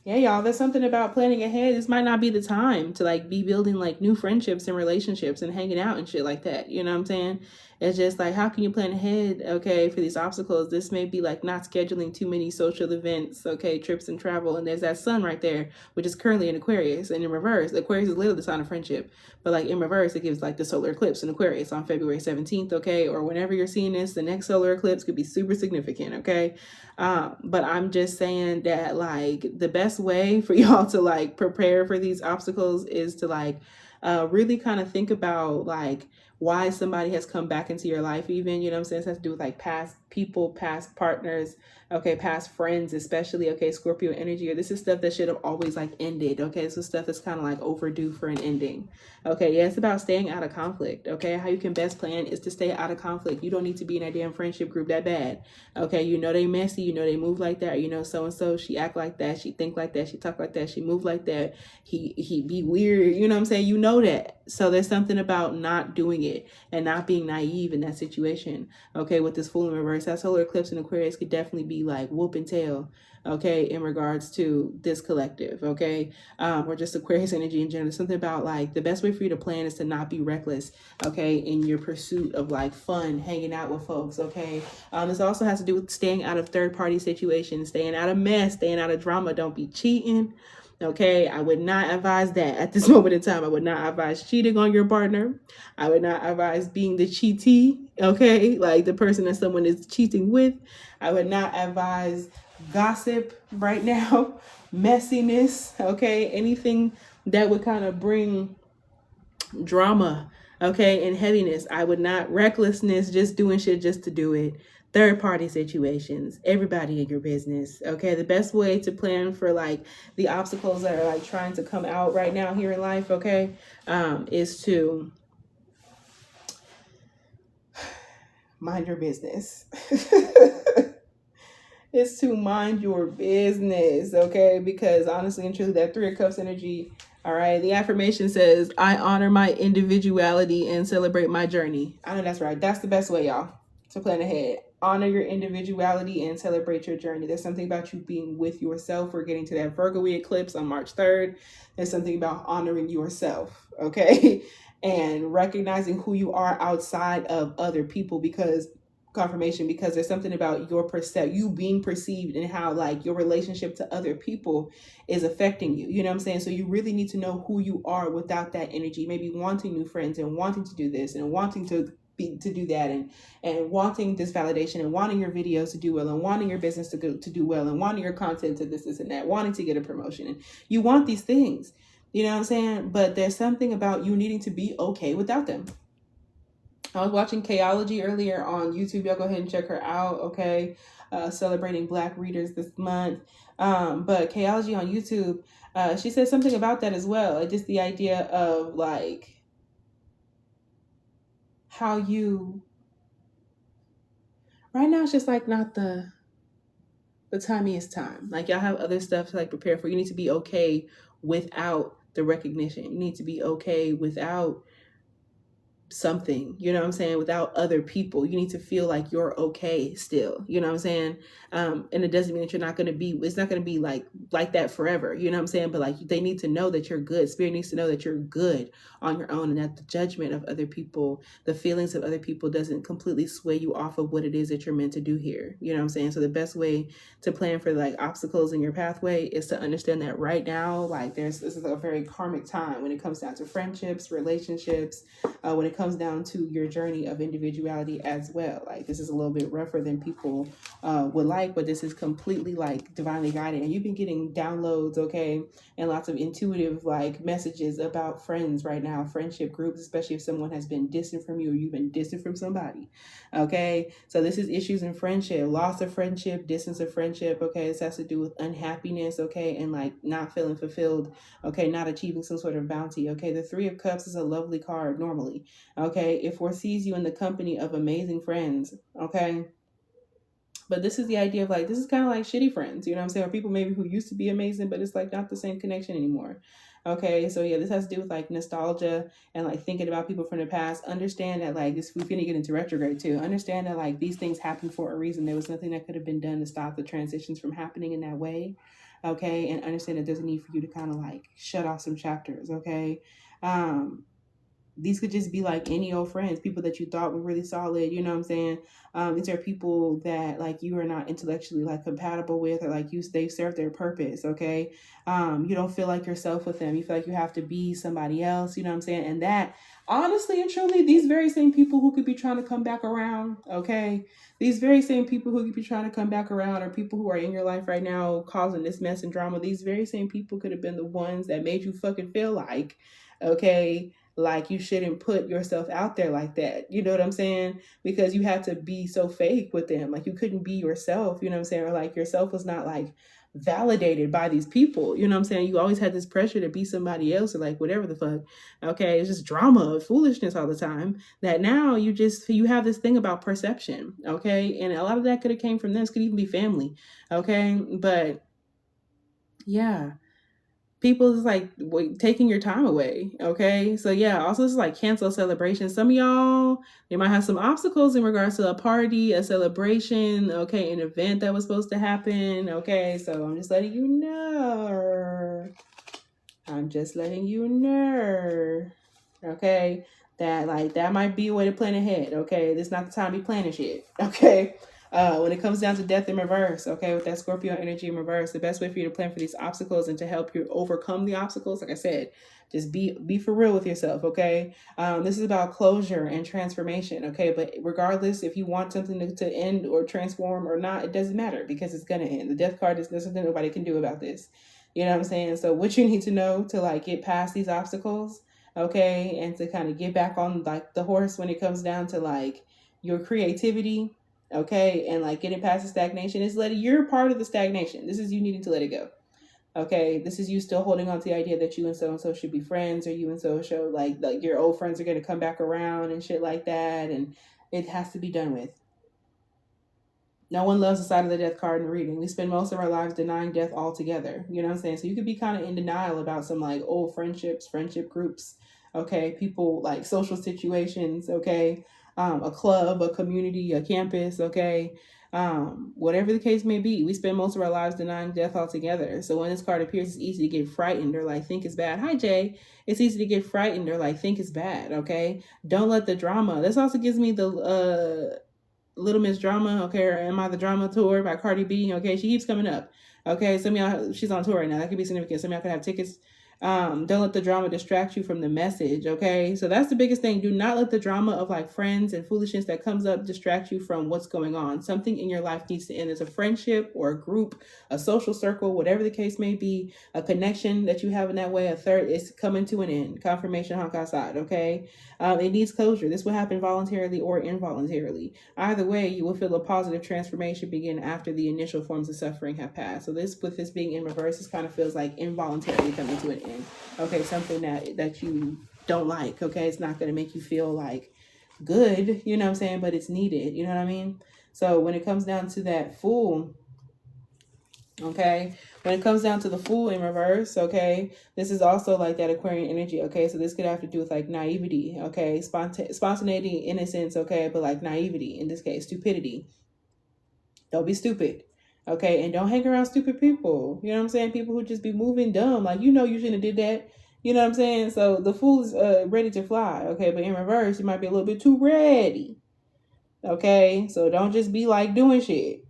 Yeah, y'all, there's something about planning ahead. This might not be the time to like be building like new friendships and relationships and hanging out and shit like that. You know what I'm saying? It's just like, how can you plan ahead, okay, for these obstacles? This may be like not scheduling too many social events, okay, trips and travel. And there's that sun right there, which is currently in Aquarius. And in reverse, Aquarius is literally the sign of friendship. But like in reverse, it gives like the solar eclipse in Aquarius on February 17th, okay? Or whenever you're seeing this, the next solar eclipse could be super significant, okay? But I'm just saying that like the best way for y'all to like prepare for these obstacles is to like really kind of think about like why somebody has come back into your life, even, you know what I'm saying? This has to do with like past people, past partners, okay, past friends, especially, okay, Scorpio energy, or this is stuff that should have always like ended, okay? This is stuff that's kind of like overdue for an ending, okay? Yeah, it's about staying out of conflict, okay? How you can best plan is to stay out of conflict. You don't need to be in a damn friendship group that bad, okay? You know they messy, you know they move like that, you know so-and-so, she act like that, she think like that, she talk like that, she move like that, he be weird, you know what I'm saying? You know that. So there's something about not doing it and not being naive in that situation, okay? With this full in reverse, that solar eclipse in Aquarius could definitely be like whooping tail, okay, in regards to this collective, okay? Or just Aquarius energy in general. Something about like the best way for you to plan is to not be reckless, okay, in your pursuit of like fun, hanging out with folks, okay? This also has to do with staying out of third-party situations, staying out of mess, staying out of drama. Don't be cheating. Okay, I would not advise that at this moment in time. I would not advise cheating on your partner. I would not advise being the cheatee, okay, like the person that someone is cheating with. I would not advise gossip right now, messiness, okay, anything that would kind of bring drama, okay, and heaviness. I would not, recklessness, just doing shit just to do it. Third party situations, everybody in your business, okay? The best way to plan for like the obstacles that are like trying to come out right now here in life, okay, is to mind your business. It's to mind your business, okay? Because honestly and truly, that 3 of Cups energy, all right, the affirmation says, I honor my individuality and celebrate my journey. I know that's right. That's the best way, y'all, to plan ahead. Honor your individuality and celebrate your journey. There's something about you being with yourself. We're getting to that Virgo eclipse on March 3rd. There's something about honoring yourself, okay? And recognizing who you are outside of other people, because confirmation, because there's something about you being perceived and how like your relationship to other people is affecting you, you know what I'm saying? So you really need to know who you are without that energy, maybe wanting new friends and wanting to do this and wanting to do that, and wanting this validation and wanting your videos to do well and wanting your business to do well and wanting your content to this and that, wanting to get a promotion, and you want these things, you know what I'm saying? But there's something about you needing to be okay without them. I was watching Chaology earlier on YouTube. Y'all go ahead and check her out, okay? Celebrating Black readers this month. But Chaology on YouTube, she said something about that as well. Like just the idea of like how you, right now it's just like not the timiest time. Like y'all have other stuff to like prepare for. You need to be okay without the recognition. You need to be okay without something, you know what I'm saying, without other people. You need to feel like you're okay still, you know what I'm saying? And it doesn't mean that you're not going to be, it's not going to be like that forever, you know what I'm saying? But like they need to know that you're good. Spirit needs to know that you're good on your own, and that the judgment of other people, the feelings of other people doesn't completely sway you off of what it is that you're meant to do here, you know what I'm saying? So the best way to plan for like obstacles in your pathway is to understand that right now, like this is a very karmic time when it comes down to friendships, relationships, when it comes down to your journey of individuality as well. Like this is a little bit rougher than people would like, but this is completely like divinely guided, and you've been getting downloads, okay, and lots of intuitive like messages about friends right now, friendship groups, especially if someone has been distant from you or you've been distant from somebody, okay? So this is issues in friendship, loss of friendship, distance of friendship, okay? This has to do with unhappiness, okay, and like not feeling fulfilled, okay, not achieving some sort of bounty, okay? The 3 of Cups is a lovely card normally, okay? It foresees you in the company of amazing friends, okay? But this is the idea of like, this is kind of like shitty friends, you know what I'm saying? Or people maybe who used to be amazing, but it's like not the same connection anymore. Okay, so yeah, this has to do with like nostalgia and like thinking about people from the past. Understand that like this, we're gonna get into retrograde too. Understand that like these things happen for a reason. There was nothing that could have been done to stop the transitions from happening in that way. Okay, and understand that there's a need for you to kind of like shut off some chapters. Okay, These could just be like any old friends, people that you thought were really solid. You know what I'm saying? These are people that like you are not intellectually like compatible with, or like they've served their purpose. Okay. You don't feel like yourself with them. You feel like you have to be somebody else. You know what I'm saying? And that, honestly and truly, these very same people who could be trying to come back around. Okay. These very same people who could be trying to come back around, or people who are in your life right now causing this mess and drama. These very same people could have been the ones that made you fucking feel like, okay, like you shouldn't put yourself out there like that. You know what I'm saying? Because you had to be so fake with them. Like you couldn't be yourself, you know what I'm saying? Or like yourself was not like validated by these people. You know what I'm saying? You always had this pressure to be somebody else, or like whatever the fuck. Okay. It's just drama, foolishness all the time. That now you have this thing about perception. Okay. And a lot of that could have came from this, could even be family. Okay. But yeah, people is like taking your time away. Okay. So yeah, also this is like cancel celebrations. Some of y'all, they might have some obstacles in regards to a party, a celebration, okay, an event that was supposed to happen. Okay. So I'm just letting you know. Okay. That might be a way to plan ahead. Okay. This is not the time to be planning shit. Okay. When it comes down to death in reverse, okay, with that Scorpio energy in reverse, the best way for you to plan for these obstacles and to help you overcome the obstacles, like I said, just be for real with yourself, okay? This is about closure and transformation, okay? But regardless, if you want something to end or transform or not, it doesn't matter, because it's gonna end. The death card is, there's something nobody can do about this. You know what I'm saying? So what you need to know to like get past these obstacles, okay, and to kind of get back on like the horse when it comes down to like your creativity, okay, and like getting past the stagnation, is letting, you're part of the stagnation. This is you needing to let it go. Okay, this is you still holding on to the idea that you and so should be friends, or you and so like your old friends are going to come back around and shit like that, and it has to be done with. No one loves the side of the death card in reading. We spend most of our lives denying death altogether. You know what I'm saying? So you could be kind of in denial about some like old friendships, friendship groups, okay, people, like social situations, okay, a club, a community, a campus, okay, whatever the case may be. We spend most of our lives denying death altogether. So when this card appears, it's easy to get frightened or like think it's bad. Hi, Jay. It's easy to get frightened or like think it's bad, okay? Don't let the drama. This also gives me the Little Miss Drama, okay, or Am I the Drama tour by Cardi B, okay? She keeps coming up, okay? Some of y'all, she's on tour right now. That could be significant. Some of y'all could have tickets. Don't let the drama distract you from the message, okay? So that's the biggest thing. Do not let the drama of like friends and foolishness that comes up distract you from what's going on. Something in your life needs to end. As a friendship or a group, a social circle, whatever the case may be, a connection that you have in that way, a third is coming to an end. Confirmation honk outside, okay? It needs closure. This will happen voluntarily or involuntarily. Either way, you will feel a positive transformation begin after the initial forms of suffering have passed. So this, with this being in reverse, this kind of feels like involuntarily coming to an end. Okay, something that you don't like, okay? It's not going to make you feel like good, you know what I'm saying? But it's needed, you know what I mean? So when it comes down to that Fool, okay, when it comes down to the Fool in reverse, okay, this is also like that Aquarian energy, okay? So this could have to do with like naivety, okay? Spontaneity, innocence, okay? But like naivety, in this case, stupidity. Don't be stupid, okay? And don't hang around stupid people, you know what I'm saying? People who just be moving dumb, like, you know, you shouldn't have did that, you know what I'm saying? So the Fool is ready to fly, okay? But in reverse, you might be a little bit too ready, okay? So don't just be like doing shit.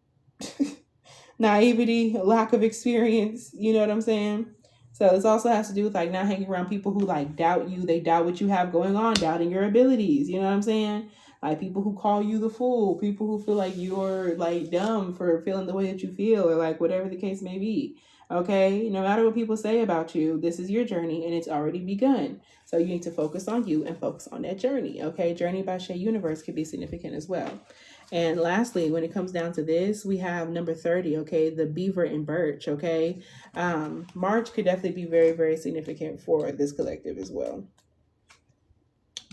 Naivety, lack of experience, you know what I'm saying? So this also has to do with like not hanging around people who like doubt you. They doubt what you have going on, doubting your abilities, you know what I'm saying? Like people who call you the fool, people who feel like you're like dumb for feeling the way that you feel, or like whatever the case may be. Okay, no matter what people say about you, this is your journey and it's already begun. So you need to focus on you and focus on that journey. Okay, Journey by Shay Universe could be significant as well. And lastly, when it comes down to this, we have number 30, okay, the Beaver and Birch, okay? March could definitely be very, very significant for this collective as well.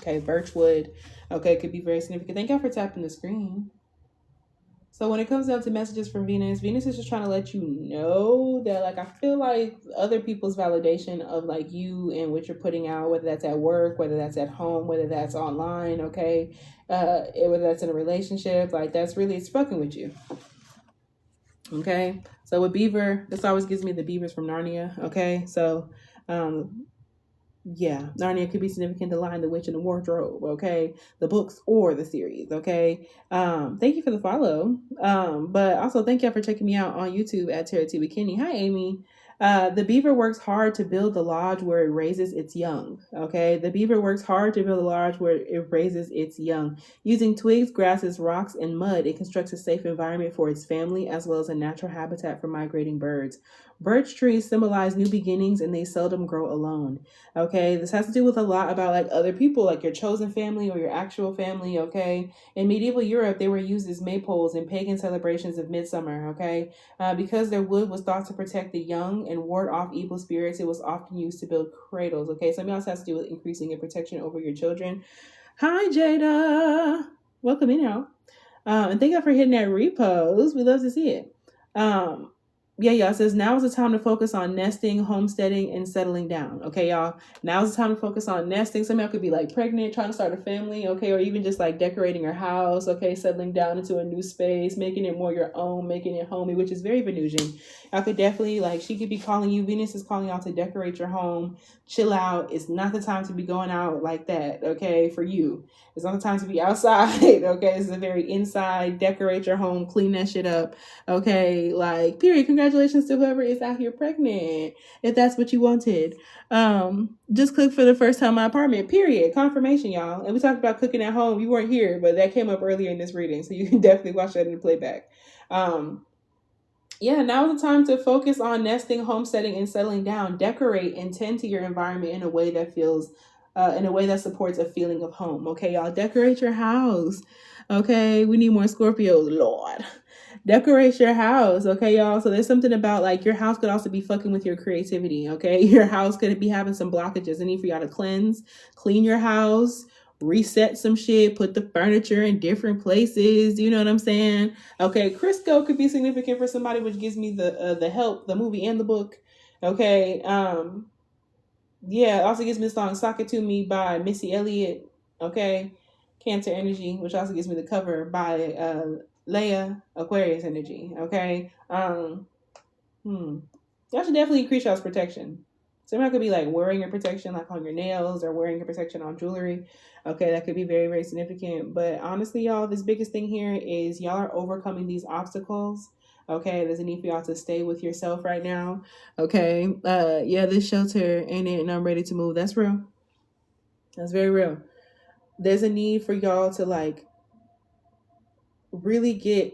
Okay, Birchwood, okay, could be very significant. Thank y'all for tapping the screen. So when it comes down to messages from Venus, Venus is just trying to let you know that, like, I feel like other people's validation of, like, you and what you're putting out, whether that's at work, whether that's at home, whether that's online, okay, whether that's in a relationship, like, that's really, it's fucking with you, okay? So with Beaver, this always gives me the beavers from Narnia, okay? So Yeah, Narnia could be significant to Lion, the Witch, and the Wardrobe, okay? The books or the series, okay? Thank you for the follow. But also thank y'all for checking me out on YouTube at tarotteawkinny. Hi, Amy. The beaver works hard to build the lodge where it raises its young, okay? The beaver works hard to build a lodge where it raises its young. Using twigs, grasses, rocks, and mud, it constructs a safe environment for its family as well as a natural habitat for migrating birds. Birch trees symbolize new beginnings and they seldom grow alone. Okay, this has to do with a lot about like other people, like your chosen family or your actual family. Okay, in medieval Europe, they were used as maypoles in pagan celebrations of midsummer. Okay, because their wood was thought to protect the young and ward off evil spirits, it was often used to build cradles. Okay, something else has to do with increasing your protection over your children. Hi, Jada. Welcome in, y'all. And thank you for hitting that repost. We love to see it. Um, yeah, y'all, it says now is the time to focus on nesting, homesteading, and settling down. Okay, y'all. Now is the time to focus on nesting. Some of y'all could be like pregnant, trying to start a family, okay, or even just like decorating your house, okay, settling down into a new space, making it more your own, making it homey, which is very Venusian. Y'all could definitely like she could be calling you. Venus is calling y'all to decorate your home, chill out. It's not the time to be going out like that, okay, for you. It's not the time to be outside, okay? This is a very inside, decorate your home, clean that shit up, okay? Like, period. Congratulations to whoever is out here pregnant, if that's what you wanted. Just cooked for the first time in my apartment, period. Confirmation, y'all. And we talked about cooking at home. You weren't here, but that came up earlier in this reading, so you can definitely watch that in the playback. Yeah, now is the time to focus on nesting, homesteading, and settling down. Decorate and tend to your environment in a way that feels, in a way that supports a feeling of home. Okay, y'all, decorate your house. Okay, we need more Scorpios, Lord. Decorate your house, okay, y'all. So there's something about like your house could also be fucking with your creativity, okay? Your house could be having some blockages. I need for y'all to cleanse, clean your house, reset some shit, put the furniture in different places. You know what I'm saying? Okay, Crisco could be significant for somebody, which gives me the help, the movie and the book. Okay, yeah, it also gives me the song "Sock It to Me" by Missy Elliott. Okay, Cancer Energy, which also gives me the cover by Leia, Aquarius Energy. Okay, y'all should definitely increase y'all's protection. Somebody could be like wearing your protection like on your nails or wearing your protection on jewelry. Okay, that could be very, very significant. But honestly, y'all, this biggest thing here is y'all are overcoming these obstacles. Okay, there's a need for y'all to stay with yourself right now. Okay, yeah, this shelter ain't it and I'm ready to move. That's real. That's very real. There's a need for y'all to like really get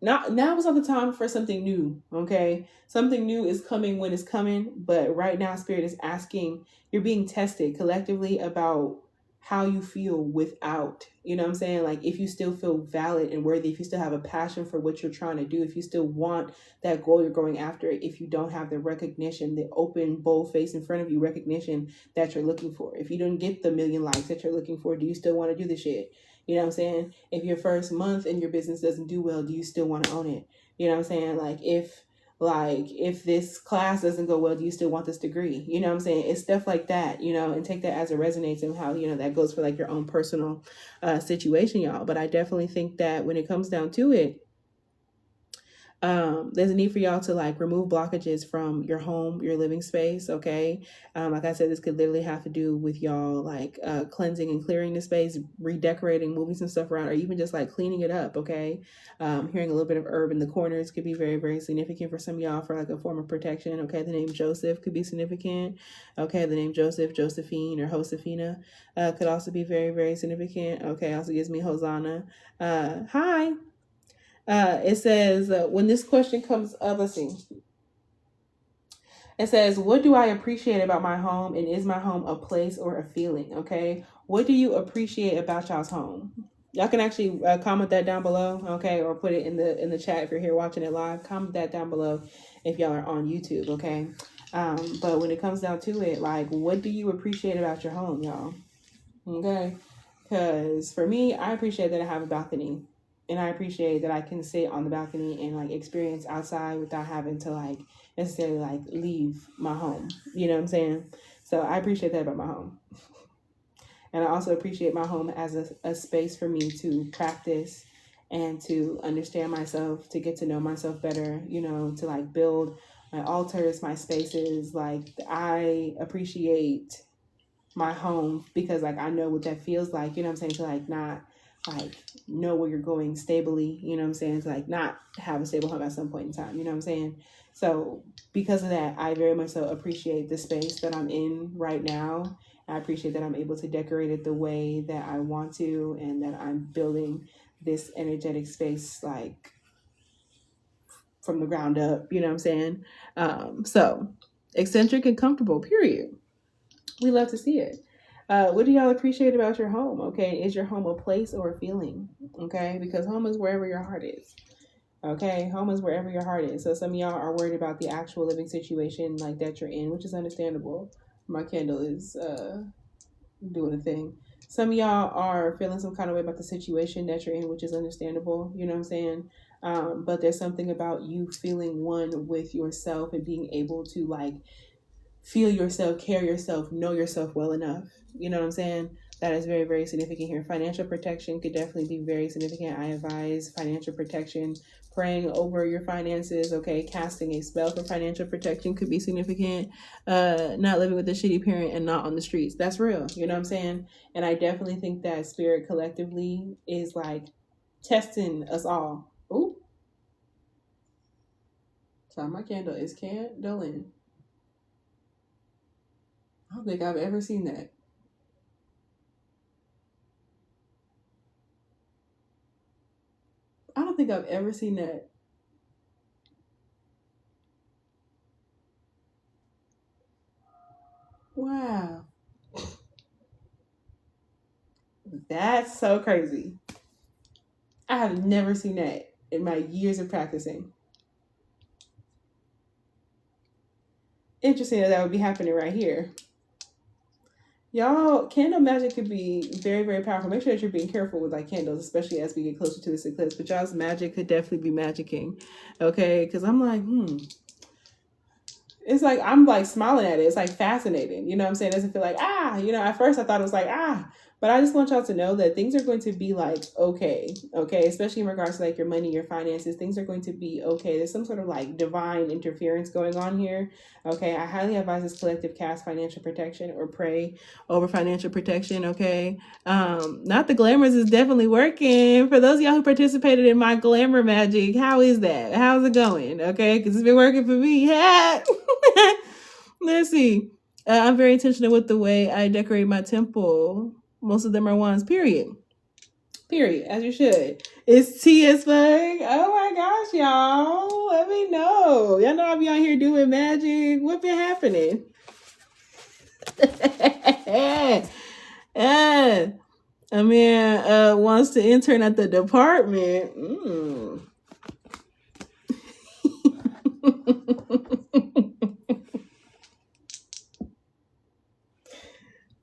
now is not the time for something new. Okay, something new is coming when it's coming, but right now spirit is asking, you're being tested collectively about how you feel without, you know what I'm saying, like if you still feel valid and worthy, if you still have a passion for what you're trying to do, if you still want that goal you're going after, if you don't have the recognition, the open bold face in front of you recognition that you're looking for, if you don't get the million likes that you're looking for, do you still want to do the shit? You know what I'm saying? If your first month in your business doesn't do well, do you still want to own it? You know what I'm saying? If this class doesn't go well, do you still want this degree? You know what I'm saying? It's stuff like that, you know, and take that as it resonates and how, you know, that goes for like your own personal situation, y'all. But I definitely think that when it comes down to it, there's a need for y'all to like remove blockages from your home, your living space. Okay, like I said, this could literally have to do with y'all like cleansing and clearing the space, redecorating, moving some stuff around, or even just like cleaning it up. Okay, hearing a little bit of herb in the corners could be very, very significant for some of y'all for like a form of protection. Okay, the name Joseph could be significant. Okay, the name Joseph, Josephine, or Josefina could also be very, very significant. Okay, also gives me Hosanna. Hi. It says, when this question comes up, let's see. It says, what do I appreciate about my home, and is my home a place or a feeling? Okay, what do you appreciate about y'all's home? Y'all can actually comment that down below, okay, or put it in the chat if you're here watching it live. Comment that down below if y'all are on YouTube, okay. But when it comes down to it, like, what do you appreciate about your home, y'all? Okay, because for me, I appreciate that I have a balcony. And I appreciate that I can sit on the balcony and like experience outside without having to like necessarily like leave my home. You know what I'm saying? So I appreciate that about my home. And I also appreciate my home as a space for me to practice and to understand myself, to get to know myself better, you know, to like build my altars, my spaces. Like, I appreciate my home because like I know what that feels like, you know what I'm saying, to like not like know where you're going stably, you know what I'm saying, to like not have a stable home at some point in time, you know what I'm saying. So because of that, I very much so appreciate the space that I'm in right now. I appreciate that I'm able to decorate it the way that I want to, and that I'm building this energetic space like from the ground up, you know what I'm saying. So eccentric and comfortable, period. We love to see it. What do y'all appreciate about your home? Okay, is your home a place or a feeling? Okay, because home is wherever your heart is. Okay, home is wherever your heart is. So some of y'all are worried about the actual living situation like that you're in, which is understandable. My candle is doing a thing. Some of y'all are feeling some kind of way about the situation that you're in, which is understandable. You know what I'm saying? But there's something about you feeling one with yourself and being able to like feel yourself, care yourself, know yourself well enough. You know what I'm saying? That is very, very significant here. Financial protection could definitely be very significant. I advise financial protection, praying over your finances, okay? Casting a spell for financial protection could be significant. Not living with a shitty parent and not on the streets. That's real. You know what I'm saying? And I definitely think that spirit collectively is like testing us all. Ooh. So my candle is candling. I don't think I've ever seen that. I don't think I've ever seen that. Wow. That's so crazy. I have never seen that in my years of practicing. Interesting that that would be happening right here. Y'all, candle magic could be very, very powerful. Make sure that you're being careful with like candles, especially as we get closer to this eclipse. But y'all's magic could definitely be magicking. Okay? Because I'm like, it's like I'm like smiling at it. It's like fascinating. You know what I'm saying? It doesn't feel like you know, at first I thought it was like but I just want y'all to know that things are going to be like okay, especially in regards to like your money, your finances, things are going to be okay. There's some sort of like divine interference going on here. Okay, I highly advise this collective cast financial protection or pray over financial protection. Okay, not the glamours is definitely working for those of y'all who participated in my glamour magic. How is that? How's it going? Okay, because it's been working for me. Yeah. Let's see. I'm very intentional with the way I decorate my temple. Most of them are ones, period. Period, as you should. It's tea as fuck. Oh my gosh, y'all. Let me know. Y'all know I be out here doing magic. What been happening? A man wants to intern at the department.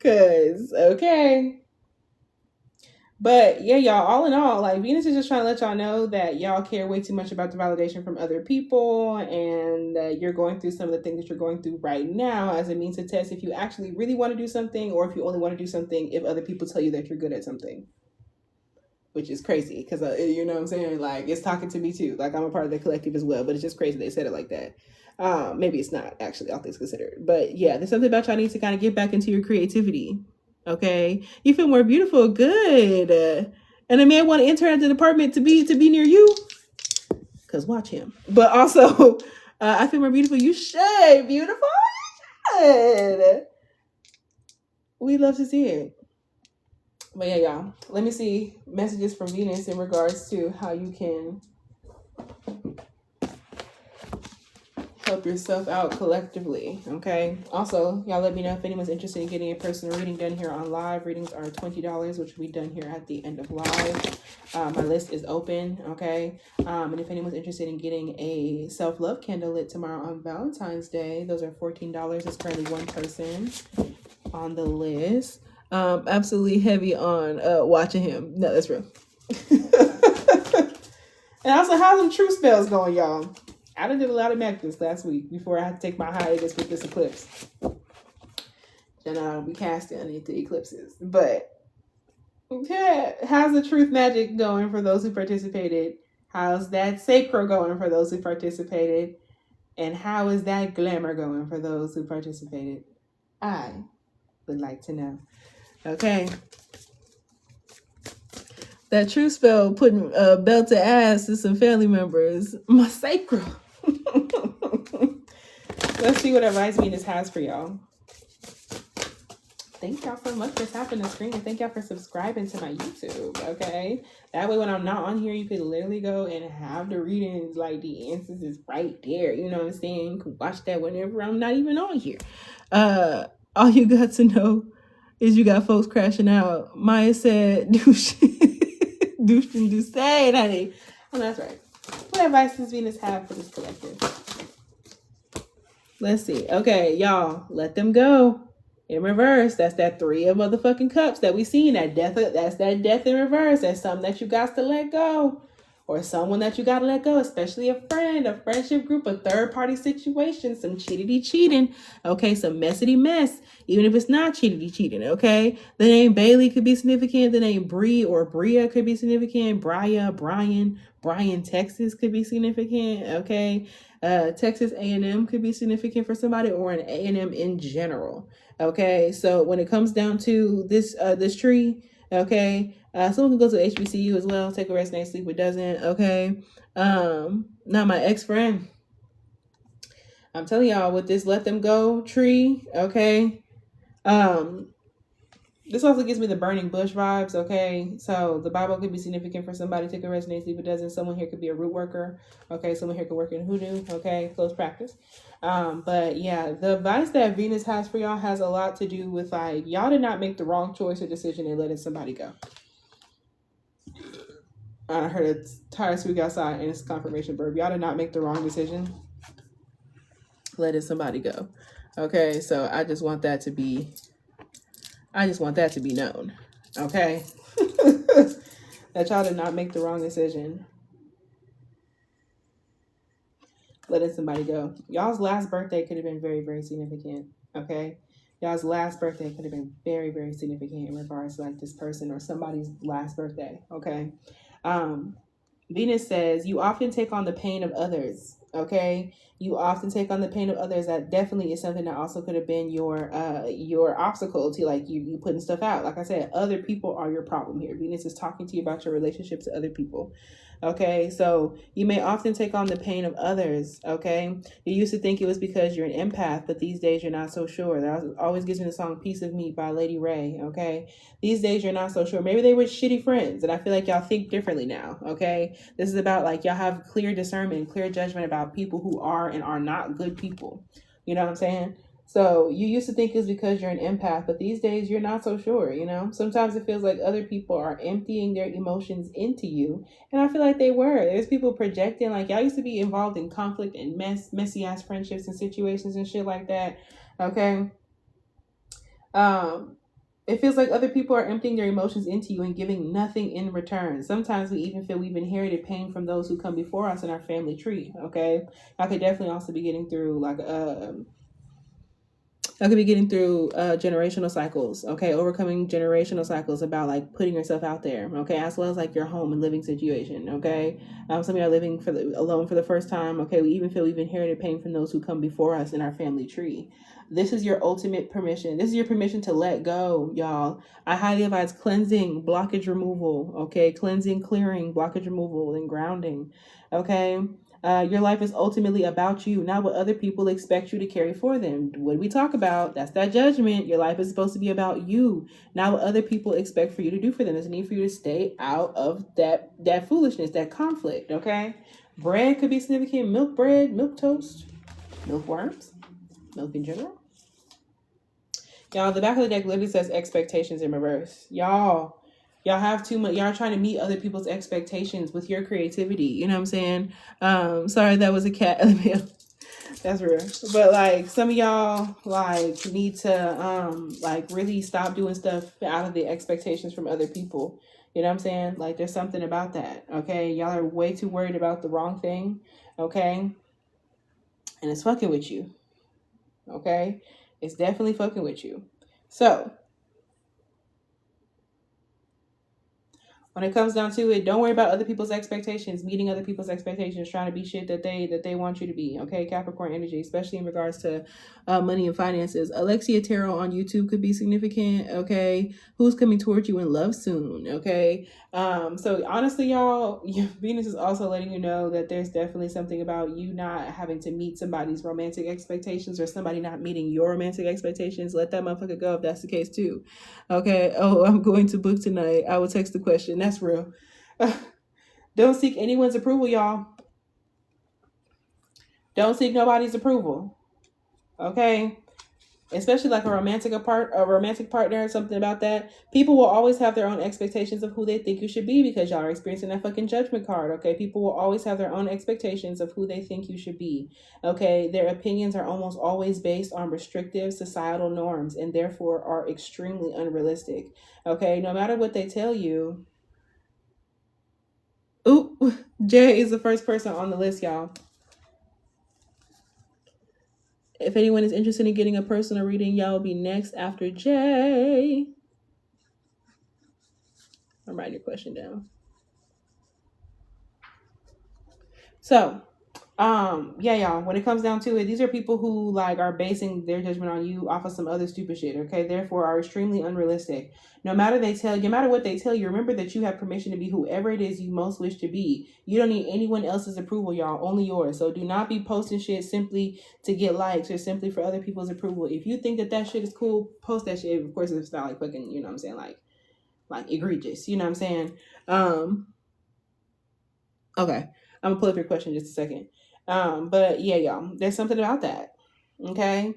Cause okay. But yeah, y'all, all in all, like Venus is just trying to let y'all know that y'all care way too much about the validation from other people, and you're going through some of the things that you're going through right now as a means to test if you actually really want to do something, or if you only want to do something if other people tell you that you're good at something. Which is crazy because you know what I'm saying? Like, it's talking to me too. Like, I'm a part of the collective as well, but it's just crazy they said it like that. Maybe it's not actually, all things considered. But yeah, there's something about y'all need to kind of get back into your creativity. Okay, you feel more beautiful. Good. And a man want to intern at the department to be near you. Cause watch him. But also, I feel more beautiful. You should. Beautiful. You should. We love to see it. But yeah, y'all. Let me see messages from Venus in regards to how you can help yourself out collectively. Okay. Also, y'all let me know if anyone's interested in getting a personal reading done here on live. Readings are $20, which will be done here at the end of live. My list is open. Okay. And if anyone's interested in getting a self-love candle lit tomorrow on Valentine's Day, those are $14. It's currently one person on the list. Absolutely heavy on watching him. No, that's real. And also, how's the truth spells going, y'all? I done did a lot of magic this last week before I had to take my hiatus with this eclipse. Then I'll be casting into eclipses. But yeah, how's the truth magic going for those who participated? How's that sacro going for those who participated? And how is that glamour going for those who participated? I would like to know. Okay. That true spell putting a belt to ass to some family members. My sacral. Let's see what advice Venus has for y'all. Thank y'all so much for tapping the screen, and thank y'all for subscribing to my YouTube, okay? That way when I'm not on here, you can literally go and have the readings, like the answers is right there. You know what I'm saying? You can watch that whenever I'm not even on here. All you got to know is you got folks crashing out. Maya said, douche and do say, honey. Oh, that's right. What advice does Venus have for this collective? Let's see. Okay, y'all, let them go. In reverse, that's that 3 of motherfucking cups that we seen. That's that death in reverse. That's something that you got to let go, or someone that you got to let go, especially a friend, a friendship group, a third party situation, some cheating. Okay, some messy mess. Even if it's not cheating. Okay, the name Bailey could be significant. The name Bree or Bria could be significant. Brian, Texas could be significant. Okay, Texas A&M could be significant for somebody, or an A&M in general. Okay, so when it comes down to this tree, okay, someone can go to HBCU as well, take a rest, night sleep, it doesn't. Okay, now my ex-friend, I'm telling y'all, with this let them go tree, okay, this also gives me the burning bush vibes. Okay, so the Bible could be significant for somebody, take a rest, night sleep, it doesn't. Someone here could be a root worker. Okay, someone here could work in hoodoo. Okay, close practice. But yeah, the advice that Venus has for y'all has a lot to do with, like, y'all did not make the wrong choice or decision in letting somebody go. I heard a tire squeak outside and it's confirmation burp. Y'all did not make the wrong decision letting somebody go. Okay, so I just want that to be known. Okay. That y'all did not make the wrong decision letting somebody go. Y'all's last birthday could have been very, very significant. Okay, y'all's last birthday could have been very, very significant in regards to, like, this person or somebody's last birthday. Okay. Venus says you often take on the pain of others. Okay, you often take on the pain of others. That definitely is something that also could have been your obstacle to, like, you putting stuff out. Like I said, other people are your problem here. Venus is talking to you about your relationships to other people. Okay, so you may often take on the pain of others. Okay, you used to think it was because you're an empath, but these days you're not so sure. That always gives me the song "Piece of Me" by Lady Ray. Okay, these days you're not so sure. Maybe they were shitty friends, and I feel like y'all think differently now. Okay, this is about, like, y'all have clear discernment, clear judgment about people who are and are not good people. You know what I'm saying? So you used to think it's because you're an empath, but these days you're not so sure. You know, sometimes it feels like other people are emptying their emotions into you, and I feel like they were. There's people projecting, like, y'all used to be involved in conflict and messy ass friendships and situations and shit like that. Okay. It feels like other people are emptying their emotions into you and giving nothing in return. Sometimes we even feel we've inherited pain from those who come before us in our family tree. Okay, I could definitely also be getting through, like, I could be getting through generational cycles. Okay, overcoming generational cycles about, like, putting yourself out there. Okay, as well as, like, your home and living situation. Okay, some of you are living alone for the first time. Okay, we even feel we've inherited pain from those who come before us in our family tree. This is your ultimate permission. This is your permission to let go, y'all. I highly advise cleansing, blockage removal. Okay, cleansing, clearing, blockage removal, and grounding. Okay. Your life is ultimately about you, not what other people expect you to carry for them. What do we talk about? That's that judgment. Your life is supposed to be about you, not what other people expect for you to do for them. There's a need for you to stay out of that foolishness, that conflict. Okay. Bread could be significant. Milk bread, milk toast, milk worms, milk in general. Y'all, the back of the deck literally says expectations in reverse. Y'all have too much. Y'all trying to meet other people's expectations with your creativity. You know what I'm saying? Sorry, that was a cat. That's real. But, like, some of y'all, like, need to like, really stop doing stuff out of the expectations from other people. You know what I'm saying? Like, there's something about that. Okay, y'all are way too worried about the wrong thing. Okay, and it's fucking with you. Okay, it's definitely fucking with you. So When it comes down to it, don't worry about other people's expectations, meeting other people's expectations, trying to be shit that they want you to be. Okay, Capricorn energy, especially in regards to money and finances. Alexia Tarot on YouTube could be significant. Okay, who's coming towards you in love soon? Okay, so honestly, y'all, Venus is also letting you know that there's definitely something about you not having to meet somebody's romantic expectations or somebody not meeting your romantic expectations. Let that motherfucker go if that's the case too. Okay. Oh, I'm going to book tonight. I will text the question. That's real. Don't seek anyone's approval, y'all. Don't seek nobody's approval. Okay. Especially like a romantic partner or something about that. People will always have their own expectations of who they think you should be because y'all are experiencing that fucking judgment card. Okay. People will always have their own expectations of who they think you should be. Okay. Their opinions are almost always based on restrictive societal norms and therefore are extremely unrealistic. Okay. No matter what they tell you. Ooh, Jay is the first person on the list, y'all. If anyone is interested in getting a personal reading, y'all will be next after Jay. I'm writing your question down. So, yeah, y'all, when it comes down to it, these are people who like are basing their judgment on you off of some other stupid shit, okay? Therefore are extremely unrealistic. No matter what they tell you, remember that you have permission to be whoever it is you most wish to be. You don't need anyone else's approval, y'all, only yours. So do not be posting shit simply to get likes or simply for other people's approval. If you think that shit is cool, post that shit. Of course, it's not like fucking, you know what I'm saying, like egregious, you know what I'm saying? Okay, I'm gonna pull up your question in just a second. But yeah, y'all, there's something about that. Okay.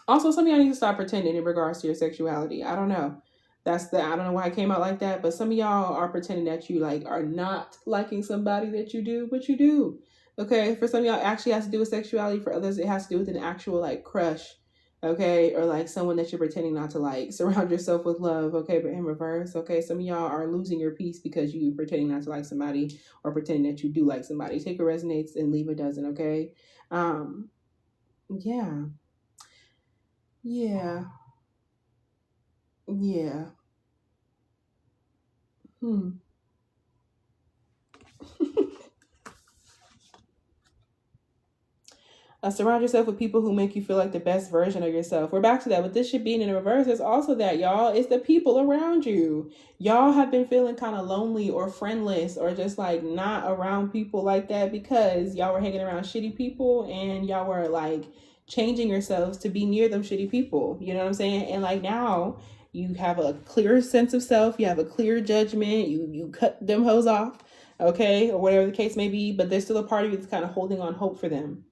Also, some of y'all need to stop pretending in regards to your sexuality. I don't know. I don't know why it came out like that, but some of y'all are pretending that you like are not liking somebody that you do, but you do. Okay. For some of y'all, it actually has to do with sexuality. For others, it has to do with an actual like crush. Okay, or like someone that you're pretending not to like. Surround yourself with love. Okay, but in reverse. Okay, some of y'all are losing your peace because you pretending not to like somebody or pretending that you do like somebody. Take what resonates and leave what doesn't. Okay. Yeah. Yeah. Yeah. Surround yourself with people who make you feel like the best version of yourself. We're back to that. But this shit being in reverse, there's also that, y'all. It's the people around you. Y'all have been feeling kind of lonely or friendless or just like not around people like that because y'all were hanging around shitty people and y'all were like changing yourselves to be near them shitty people. You know what I'm saying? And like now you have a clear sense of self. You have a clear judgment. You cut them hoes off. Okay. Or whatever the case may be. But there's still a part of you that's kind of holding on hope for them.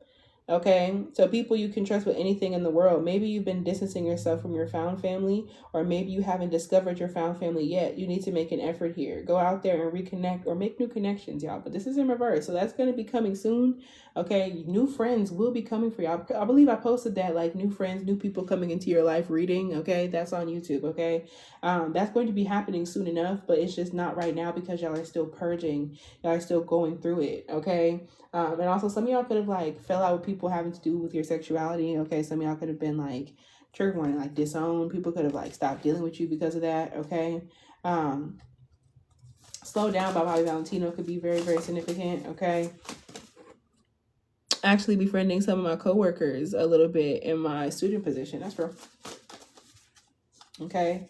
Okay, so people you can trust with anything in the world. Maybe you've been distancing yourself from your found family, or maybe you haven't discovered your found family yet. You need to make an effort here. Go out there and reconnect or make new connections, y'all. But this is in reverse, so that's going to be coming soon. Okay, new friends will be coming for y'all. I believe I posted that, like new friends, new people coming into your life reading. Okay, that's on YouTube. Okay, that's going to be happening soon enough, but it's just not right now because y'all are still purging. Y'all are still going through it. Okay. And also some of y'all could have like fell out with people having to do with your sexuality. Okay, some of y'all could have been like trigger warning, like disowned. People could have like stopped dealing with you because of that. Okay. Slow down by Bobby Valentino could be very, very significant. Okay. Actually befriending some of my coworkers a little bit in my student position. That's real. Okay.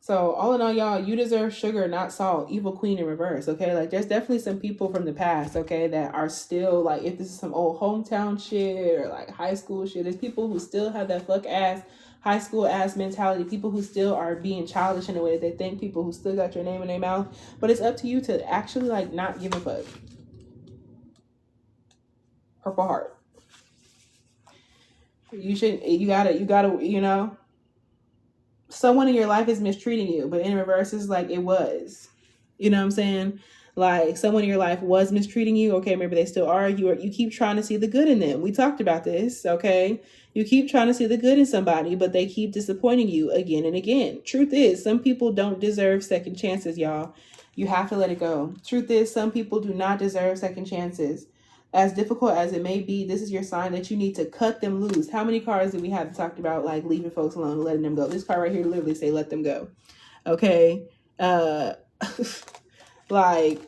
So all in all, y'all, you deserve sugar, not salt. Evil queen in reverse, okay? Like, there's definitely some people from the past, okay, that are still, like, if this is some old hometown shit or, like, high school shit, there's people who still have that fuck-ass, high school-ass mentality, people who still are being childish in the way that they think, people who still got your name in their mouth. But it's up to you to actually, like, not give a fuck. Purple heart. You gotta, you know, someone in your life is mistreating you, but in reverse is like it was. You know what I'm saying? Like someone in your life was mistreating you. Okay, maybe they still are. You keep trying to see the good in them. We talked about this, okay? You keep trying to see the good in somebody, but they keep disappointing you again and again. Truth is, some people don't deserve second chances, y'all. You have to let it go. Truth is, some people do not deserve second chances. As difficult as it may be, this is your sign that you need to cut them loose. How many cards did we have talked about like leaving folks alone, letting them go? This card right here literally say let them go. Okay. Like,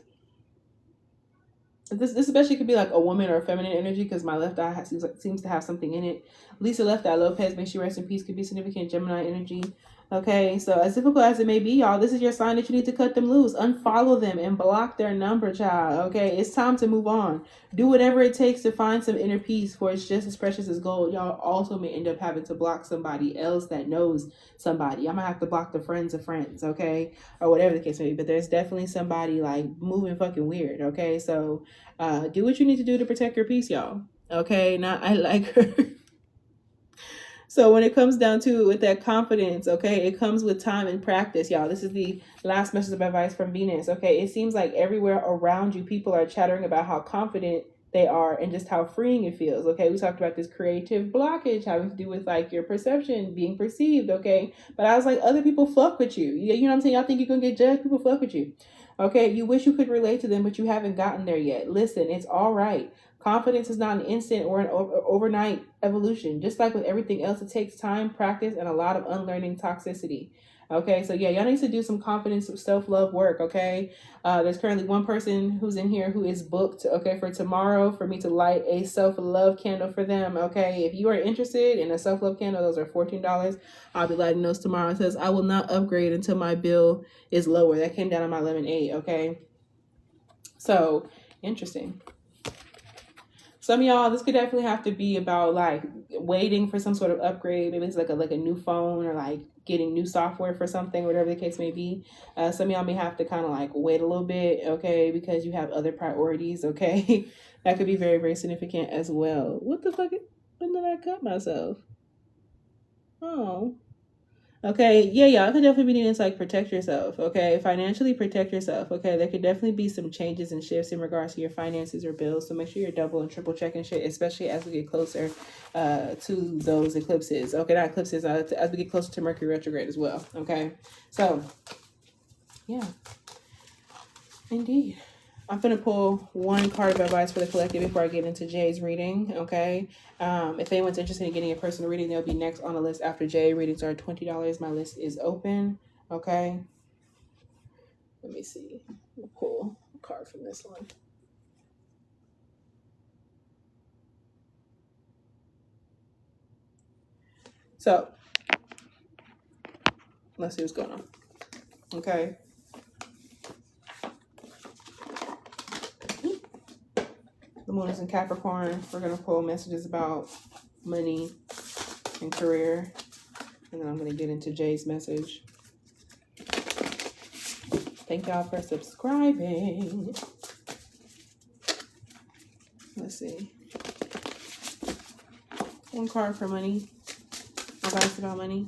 this especially could be like a woman or a feminine energy, because my left eye seems to have something in it. Lisa Left Eye Lopez, may she rest in peace, could be significant Gemini energy. Okay, so as difficult as it may be, y'all, this is your sign that you need to cut them loose. Unfollow them and block their number, child. Okay, it's time to move on. Do whatever it takes to find some inner peace, for it's just as precious as gold. Y'all also may end up having to block somebody else that knows somebody. I'm gonna have to block the friends of friends, okay? Or whatever the case may be. But there's definitely somebody like moving fucking weird, okay? So do what you need to do to protect your peace, y'all. Okay, not I like her. So when it comes down to with that confidence, okay, it comes with time and practice, y'all. This is the last message of advice from Venus. Okay, it seems like everywhere around you, people are chattering about how confident they are and just how freeing it feels. Okay, we talked about this creative blockage having to do with like your perception being perceived. Okay, but I was like, other people fuck with you. You know what I'm saying? Y'all think you're gonna get judged? People fuck with you. Okay, you wish you could relate to them, but you haven't gotten there yet. Listen, it's all right. Confidence is not an instant or an overnight evolution. Just like with everything else, it takes time, practice, and a lot of unlearning toxicity. Okay, so yeah, y'all need to do some confidence, self-love work, okay? There's currently one person who's in here who is booked, okay, for tomorrow for me to light a self-love candle for them, okay? If you are interested in a self-love candle, those are $14. I'll be lighting those tomorrow. It says, I will not upgrade until my bill is lower. That came down on my lemonade, okay? So, interesting. Some of y'all, this could definitely have to be about like waiting for some sort of upgrade. Maybe it's like a new phone or like getting new software for something, whatever the case may be. Some of y'all may have to kind of like wait a little bit, okay, because you have other priorities, okay? That could be very, very significant as well. What the fuck? When did I cut myself? Oh. Okay, yeah, I could definitely be needing to like protect yourself, okay? Financially protect yourself, okay? There could definitely be some changes and shifts in regards to your finances or bills, so make sure you're double and triple checking shit, especially as we get closer to those eclipses, okay? Not eclipses, as we get closer to Mercury retrograde as well, okay? So, yeah, indeed. I'm going to pull one card of advice for the collective before I get into Jay's reading, okay? If anyone's interested in getting a personal reading, they'll be next on the list after Jay. Readings are $20. My list is open, okay? Let me see. I'll pull a card from this one. So, let's see what's going on, okay? The moon is in Capricorn. We're going to pull messages about money and career. And then I'm going to get into Jay's message. Thank y'all for subscribing. Let's see. One card for money. Advice about money.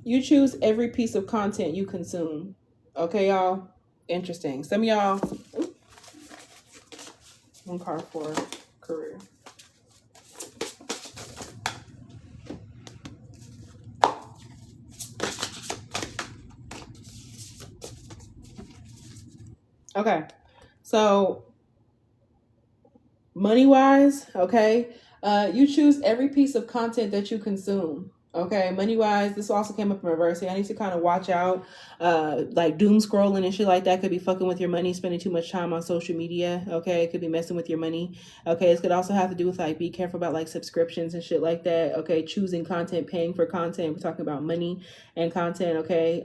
You choose every piece of content you consume. Okay, y'all? Interesting. Some of y'all... One card for career. Okay. So, money-wise, okay, you choose every piece of content that you consume. Okay, money-wise, this also came up in reverse. I need to kind of watch out. Like doom scrolling and shit like that could be fucking with your money, spending too much time on social media. Okay, it could be messing with your money. Okay, this could also have to do with like be careful about like subscriptions and shit like that. Okay, choosing content, paying for content. We're talking about money and content. Okay,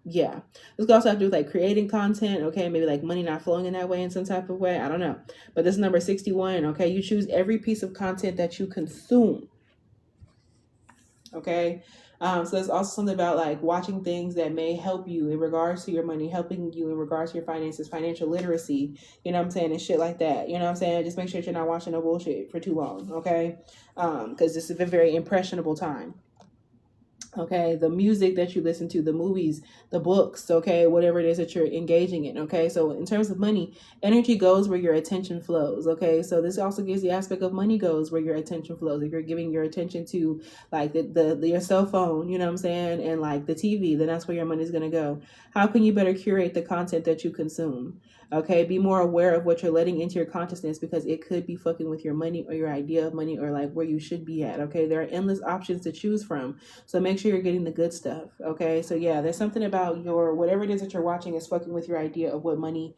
yeah, this could also have to do with like creating content. Okay, maybe like money not flowing in that way in some type of way. I don't know, but this is number 61. Okay, you choose every piece of content that you consume. Okay, so there's also something about like watching things that may help you in regards to your money, helping you in regards to your finances, financial literacy, you know what I'm saying, and shit like that. You know what I'm saying? Just make sure you're not watching no bullshit for too long, okay? Because this is a very impressionable time. Okay, the music that you listen to, the movies, the books, okay, whatever it is that you're engaging in, okay? So in terms of money, energy goes where your attention flows, okay? So this also gives the aspect of money goes where your attention flows. If you're giving your attention to like your cell phone, you know what I'm saying, and like the TV, then that's where your money's gonna go. How can you better curate the content that you consume? Okay, be more aware of what you're letting into your consciousness, because it could be fucking with your money or your idea of money or like where you should be at, okay? There are endless options to choose from. So make sure sure you're getting the good stuff. Okay, so yeah, there's something about your whatever it is that you're watching is fucking with your idea of what money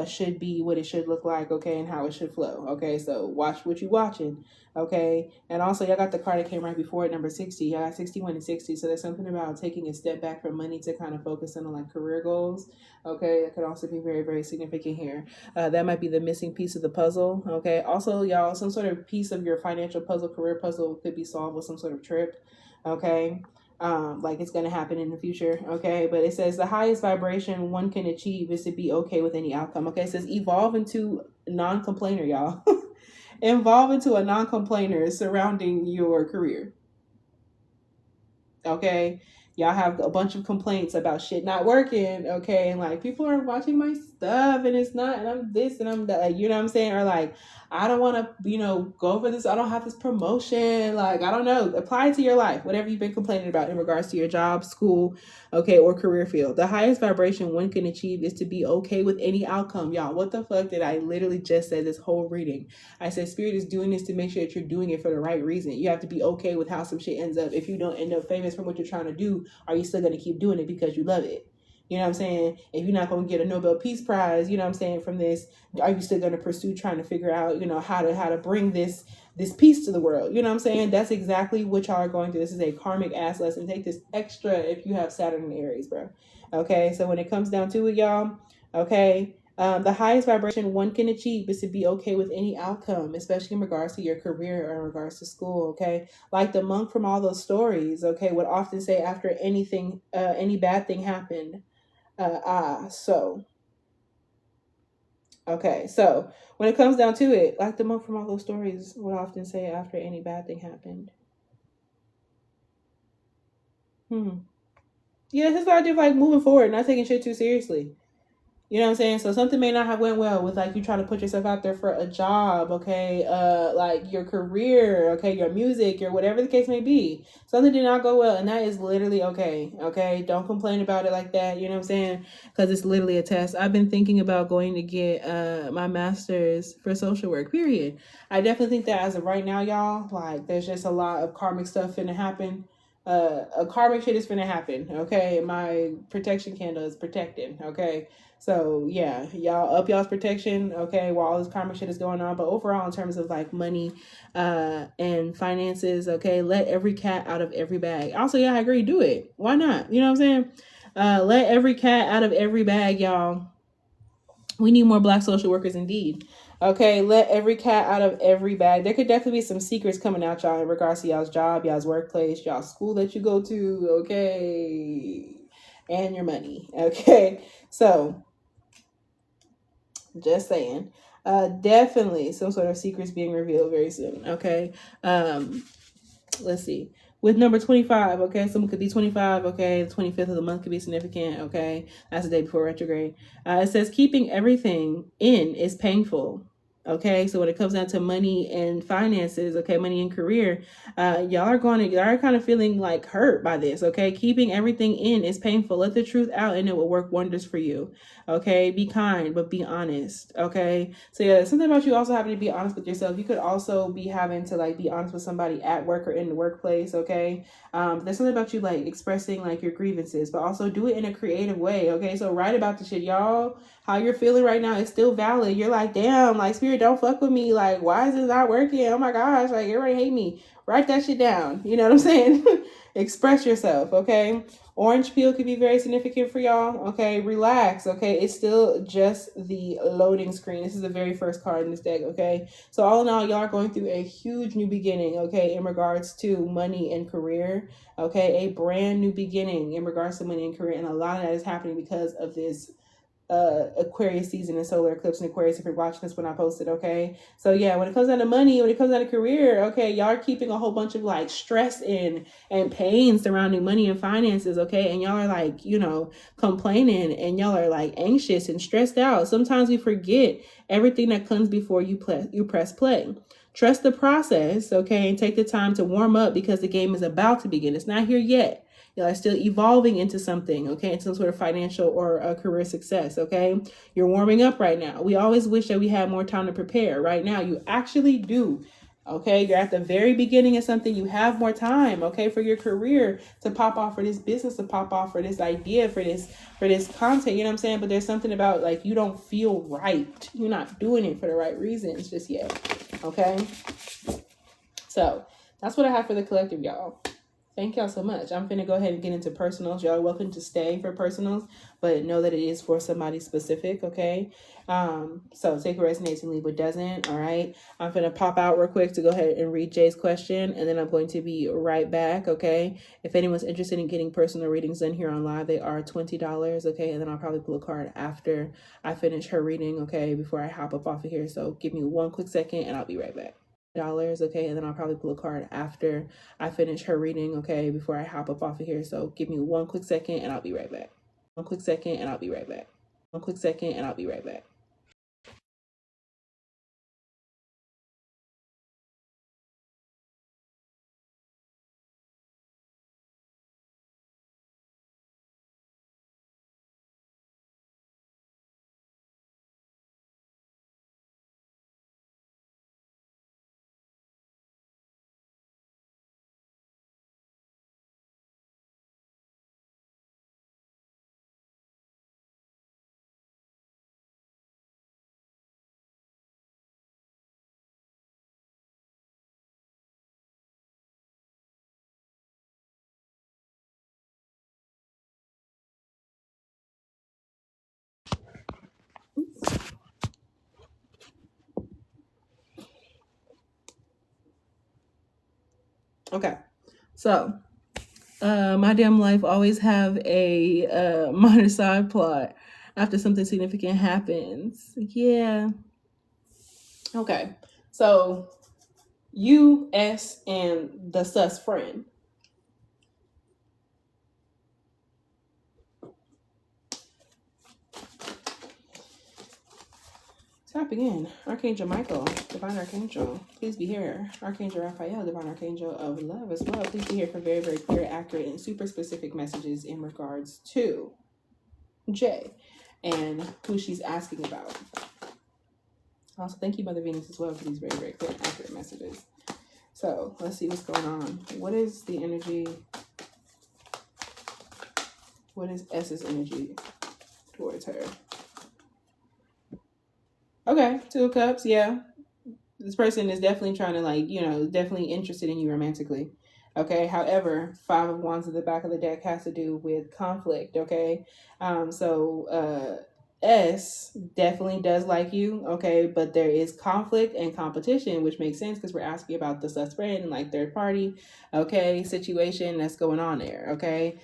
should be, what it should look like, okay, and how it should flow. Okay, so watch what you watching. Okay, and also y'all got the card that came right before it, number 60. Y'all got 61 and 60. So there's something about taking a step back from money to kind of focus on like career goals. Okay, it could also be very, very significant here. That might be the missing piece of the puzzle. Okay, also y'all, some sort of piece of your financial puzzle, career puzzle could be solved with some sort of trip. Okay, like it's going to happen in the future. Okay, but it says the highest vibration one can achieve is to be okay with any outcome. Okay, it says evolve into non-complainer, y'all. Evolve into a non-complainer surrounding your career. Okay, y'all have a bunch of complaints about shit not working. Okay, and like people are watching my stuff and it's not, and I'm this and I'm that, like, you know what I'm saying? Or like, I don't want to, go for this. I don't have this promotion. Like, I don't know. Apply it to your life, whatever you've been complaining about in regards to your job, school, okay, or career field. The highest vibration one can achieve is to be okay with any outcome. Y'all, what the fuck did I literally just say this whole reading? I said Spirit is doing this to make sure that you're doing it for the right reason. You have to be okay with how some shit ends up. If you don't end up famous from what you're trying to do, are you still going to keep doing it because you love it? You know what I'm saying? If you're not going to get a Nobel Peace Prize, you know what I'm saying, from this, are you still going to pursue trying to figure out, how to bring this peace to the world? You know what I'm saying? That's exactly what y'all are going through. This is a karmic ass lesson. Take this extra if you have Saturn and Aries, bro. Okay, so when it comes down to it, y'all, okay, the highest vibration one can achieve is to be okay with any outcome, especially in regards to your career or in regards to school, okay? Like the monk from all those stories, okay, would often say after anything, any bad thing happened, okay, so when it comes down to it, like the monk from all those stories would often say after any bad thing happened. Yeah, his idea of like moving forward, not taking shit too seriously. You know what I'm saying? So something may not have went well with like you trying to put yourself out there for a job, okay? Like your career, okay, your music, your whatever the case may be. Something did not go well, and that is literally okay. Okay, don't complain about it like that. You know what I'm saying? Because it's literally a test. I've been thinking about going to get my master's for social work. Period. I definitely think that as of right now, y'all, like there's just a lot of karmic stuff finna happen. A karmic shit is finna happen. Okay, my protection candle is protecting. Okay. So yeah, y'all up y'all's protection, okay, while all this karmic shit is going on. But overall, in terms of like money and finances, okay, let every cat out of every bag. Also, yeah, I agree, do it. Why not? You know what I'm saying? Let every cat out of every bag, y'all. We need more Black social workers indeed. Okay, let every cat out of every bag. There could definitely be some secrets coming out, y'all, in regards to y'all's job, y'all's workplace, y'all's school that you go to, okay, and your money, okay? So just saying. Definitely some sort of secrets being revealed very soon. Okay. Let's see. With number 25, okay, someone could be 25, okay, the 25th of the month could be significant, okay, that's the day before retrograde. It says keeping everything in is painful. Okay, so when it comes down to money and finances, okay, money and career, y'all are kind of feeling like hurt by this. Okay, keeping everything in is painful. Let the truth out and it will work wonders for you. Okay, be kind, but be honest. Okay, so yeah, something about you also having to be honest with yourself. You could also be having to like be honest with somebody at work or in the workplace. Okay, there's something about you like expressing like your grievances, but also do it in a creative way. Okay, so write about the shit, y'all. How you're feeling right now is still valid. You're like, damn, like Spirit, don't fuck with me. Like, why is this not working? Oh my gosh, like everybody hate me. Write that shit down. You know what I'm saying? Express yourself, okay? Orange peel could be very significant for y'all. Okay, relax. Okay, it's still just the loading screen. This is the very first card in this deck. Okay, so all in all, y'all are going through a huge new beginning. Okay, in regards to money and career. Okay, a brand new beginning in regards to money and career, and a lot of that is happening because of this Aquarius season and solar eclipse in Aquarius if you're watching this when I post it. Okay, so yeah, when it comes down to money, when it comes down to career, okay, y'all are keeping a whole bunch of like stress and pain surrounding money and finances. Okay, and y'all are like, complaining, and y'all are like anxious and stressed out. Sometimes we forget everything that comes before you press play. Trust the process, okay, and take the time to warm up because the game is about to begin. It's not here yet. Y'all are still evolving into something, okay, into some sort of financial or a career success, okay? You're warming up right now. We always wish that we had more time to prepare. Right now, you actually do. Okay, you're at the very beginning of something. You have more time, okay, for your career to pop off, for this business to pop off, for this idea, for this content. You know what I'm saying? But there's something about like you don't feel right. You're not doing it for the right reasons just yet. Okay. So that's what I have for the collective, y'all. Thank y'all so much. I'm finna go ahead and get into personals. Y'all are welcome to stay for personals, but know that it is for somebody specific, okay? So take what resonates and leave what doesn't, all right? I'm finna pop out real quick to go ahead and read Jay's question, and then I'm going to be right back, okay? If anyone's interested in getting personal readings done here on live, they are $20, okay? And then I'll probably pull a card after I finish her reading, okay, before I hop up off of here. So give me one quick second, and I'll be right back. Okay, and then I'll probably pull a card after I finish her reading, okay, before I hop up off of here. So give me one quick second and I'll be right back. One quick second and I'll be right back. One quick second and I'll be right back. Okay, so my damn life always have a minor side plot after something significant happens. Yeah. Okay, so you, S, and the sus friend. Tapping in. Archangel Michael, Divine Archangel, please be here. Archangel Raphael, Divine Archangel of Love as well. Please be here for very, very clear, accurate, and super specific messages in regards to Jay and who she's asking about. Also, thank you, Mother Venus, as well, for these very, very clear, accurate messages. So let's see what's going on. What is the energy? What is S's energy towards her? Okay, Two of Cups, yeah. This person is definitely trying to, like, you know, definitely interested in you romantically. Okay, however, Five of Wands at the back of the deck has to do with conflict, okay? S definitely does like you, okay, but there is conflict and competition, which makes sense because we're asking about the sus friend and like third party, okay, situation that's going on there, okay?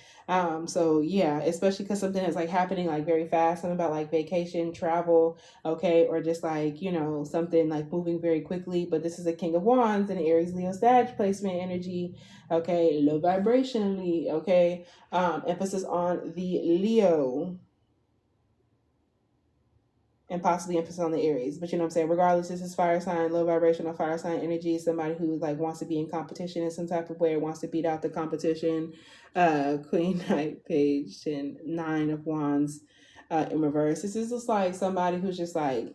So yeah, especially because something is like happening like very fast, something about like vacation, travel, okay, or just like, you know, something like moving very quickly. But this is a King of Wands and Aries, Leo, Sag placement energy, okay, low vibrationally, okay, emphasis on the Leo and possibly emphasis on the Aries. But you know what I'm saying? Regardless, this is fire sign, low vibrational fire sign energy. Somebody who like wants to be in competition in some type of way or wants to beat out the competition. Queen, Knight, Page, and Nine of Wands in reverse. This is just like somebody who's just like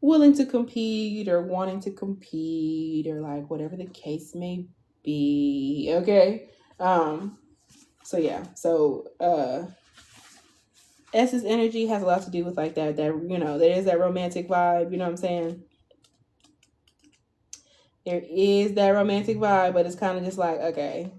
willing to compete or wanting to compete or like whatever the case may be. Okay. So yeah. So S's energy has a lot to do with like that, you know, there is that romantic vibe, you know what I'm saying? There is that romantic vibe, but it's kind of just like, okay.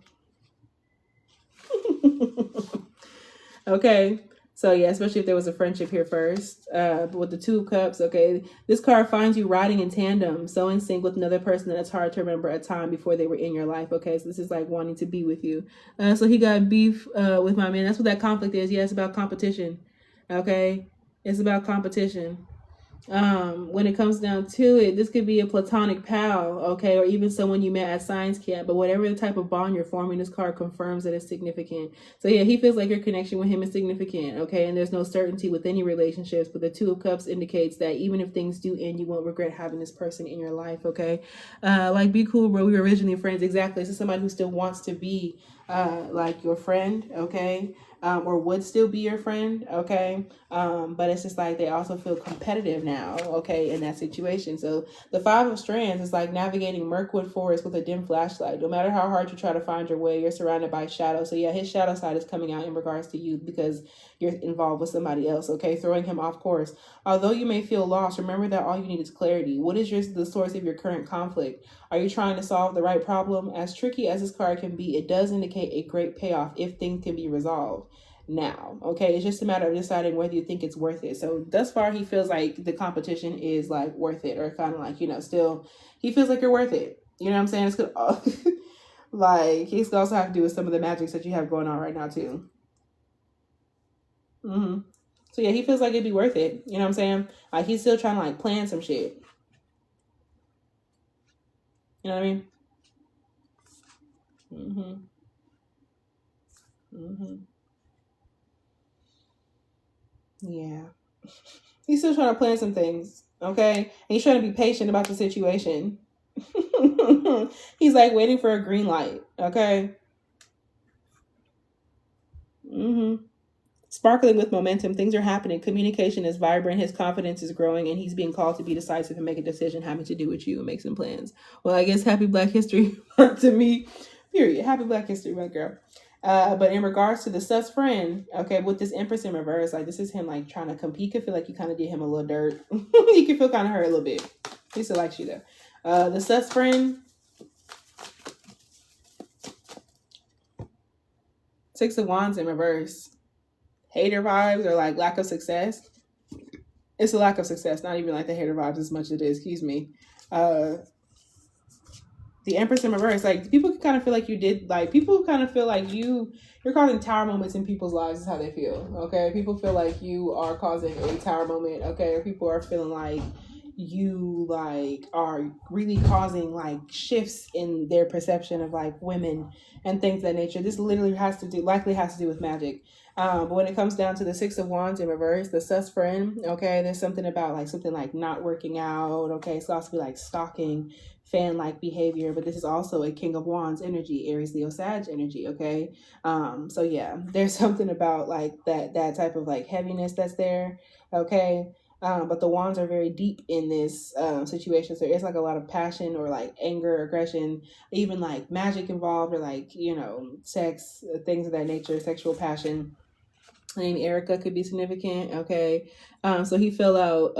Okay. So yeah, especially if there was a friendship here first. But with the Two of Cups, okay, this card finds you riding in tandem, so in sync with another person that it's hard to remember a time before they were in your life. Okay, so this is like wanting to be with you. So he got beef with my man. That's what that conflict is. Yeah, it's about competition. Okay, it's about competition. When it comes down to it, this could be a platonic pal, okay, or even someone you met at science camp, but whatever the type of bond you're forming, this card confirms that it's significant. So yeah, he feels like your connection with him is significant, okay, and there's no certainty with any relationships, but the Two of Cups indicates that even if things do end, you won't regret having this person in your life, okay? Like, be cool, bro, we were originally friends. Exactly. This is somebody who still wants to be like your friend, okay? or would still be your friend, okay? But it's just like they also feel competitive now, okay, in that situation. So the Five of Strands is like navigating Mirkwood Forest with a dim flashlight. No matter how hard you try to find your way, you're surrounded by shadow. So yeah, his shadow side is coming out in regards to you because you're involved with somebody else, okay, throwing him off course. Although you may feel lost, remember that all you need is clarity. What is the source of your current conflict? Are you trying to solve the right problem? As tricky as this card can be, it does indicate a great payoff if things can be resolved now, okay? It's just a matter of deciding whether you think it's worth it. So thus far, he feels like the competition is like worth it, or kind of like, you know, still he feels like you're worth it. You know what I'm saying? It's good. Like he's also have to do with some of the magics that you have going on right now too. So yeah, he feels like it'd be worth it. You know what I'm saying? Like he's still trying to like plan some shit. You know what I mean? Yeah. He's still trying to plan some things, okay? And he's trying to be patient about the situation. He's like waiting for a green light, okay? Sparkling with momentum, things are happening. Communication is vibrant. His confidence is growing, and he's being called to be decisive and make a decision, having to do with you and make some plans. Well, I guess happy Black History Month to me. Period. Happy Black History Month, girl. But in regards to the sus friend, okay, with this Empress in reverse, like this is him like trying to compete. He could feel like you kind of did him a little dirt. He could feel kind of hurt a little bit. He still likes you though. The sus friend. Six of Wands in reverse. Hater vibes or like lack of success. It's a lack of success, not even like the hater vibes as much as it is, excuse me. The Empress in reverse, like people can kind of feel like you did, like people kind of feel like you're causing tower moments in people's lives is how they feel, okay? People feel like you are causing a tower moment, okay? Or people are feeling like you like are really causing like shifts in their perception of like women and things of that nature. This literally likely has to do with magic. But when it comes down to the Six of Wands in reverse, the sus friend, okay, there's something about like something like not working out, okay? It's also be like stalking, fan-like behavior, but this is also a King of Wands energy, Aries, Leo, Sag energy, okay? So yeah, there's something about like that type of like heaviness that's there, okay? But the wands are very deep in this situation. So it's like a lot of passion or like anger, aggression, even like magic involved or like, you know, sex, things of that nature, sexual passion. Name Erica could be significant. Okay. So he fell out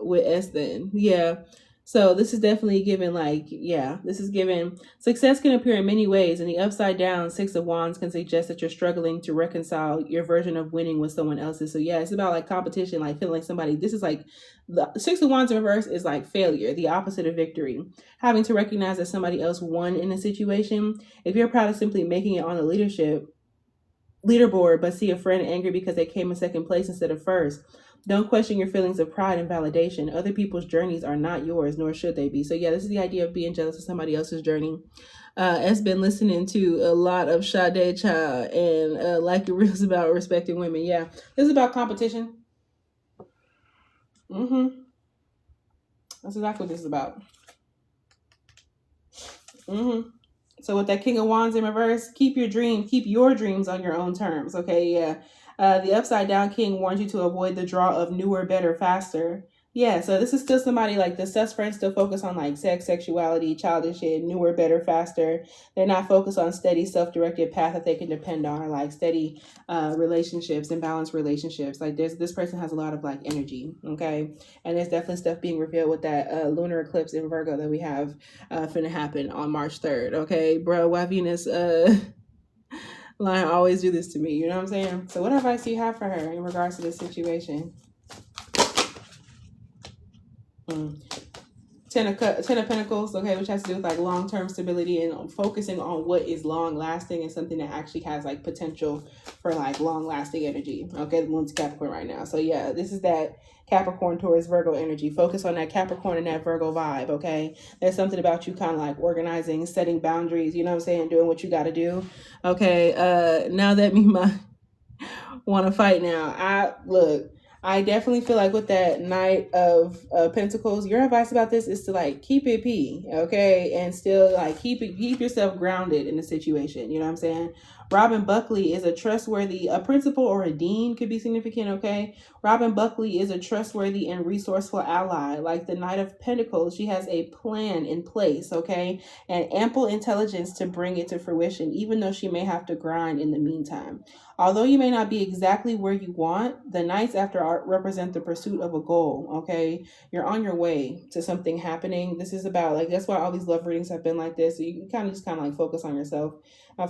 with S then. Yeah. So this is definitely given like, yeah, this is given success can appear in many ways, and the upside down Six of Wands can suggest that you're struggling to reconcile your version of winning with someone else's. So yeah, it's about like competition, like feeling like somebody, this is like the Six of Wands in reverse is like failure, the opposite of victory. Having to recognize that somebody else won in a situation. If you're proud of simply making it on the leaderboard, but see a friend angry because they came in second place instead of first. Don't question your feelings of pride and validation. Other people's journeys are not yours, nor should they be. So yeah, this is the idea of being jealous of somebody else's journey. Has been listening to a lot of Sade Child and Like It Reels about respecting women. Yeah, this is about competition. That's exactly what this is about. So with that King of Wands in reverse, keep your dreams on your own terms, okay? Yeah. The Upside Down King warns you to avoid the draw of newer, better, faster. Yeah, so this is still somebody like the sus friends still focus on like sex, sexuality, childish shit, newer, better, faster. They're not focused on steady, self-directed path that they can depend on, or like steady relationships and balanced relationships. Like this person has a lot of like energy, okay? And there's definitely stuff being revealed with that lunar eclipse in Virgo that we have finna happen on March 3rd, okay? Bro, why Venus line always do this to me, you know what I'm saying? So what advice do you have for her in regards to this situation? Ten of Pentacles, okay, which has to do with like long-term stability and focusing on what is long-lasting and something that actually has like potential for like long-lasting energy. Okay, the moon's Capricorn right now. So yeah, this is that Capricorn Taurus Virgo energy. Focus on that Capricorn and that Virgo vibe, okay? There's something about you kind of like organizing, setting boundaries, you know what I'm saying, doing what you got to do. Okay, now that me want to fight now. I definitely feel like with that Knight of Pentacles, your advice about this is to like keep it pee, okay, and still like keep yourself grounded in the situation. You know what I'm saying? Robin Buckley is a trustworthy, a principal or a dean could be significant, okay? Robin Buckley is a trustworthy and resourceful ally. Like the Knight of Pentacles, she has a plan in place, okay? And ample intelligence to bring it to fruition, even though she may have to grind in the meantime. Although you may not be exactly where you want, the Knights after art represent the pursuit of a goal, okay? You're on your way to something happening. This is about, like, that's why all these love readings have been like this. So you kind of just like focus on yourself.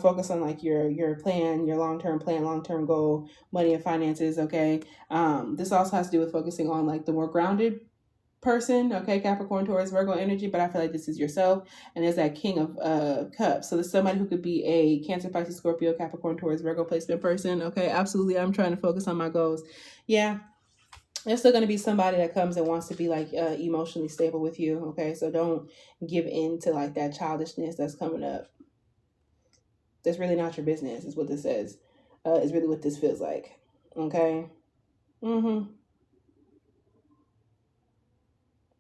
Focus on like your plan, your long-term plan, long-term goal, money and finances, okay? This also has to do with focusing on like the more grounded person, okay? Capricorn, Taurus, Virgo energy, but I feel like this is yourself. And there's that King of Cups. So there's somebody who could be a Cancer, Pisces, Scorpio, Capricorn, Taurus, Virgo placement person, okay? Absolutely, I'm trying to focus on my goals. Yeah, there's still going to be somebody that comes and wants to be like emotionally stable with you, okay? So don't give in to like that childishness that's coming up. That's really not your business, is what this says. Is really what this feels like, okay?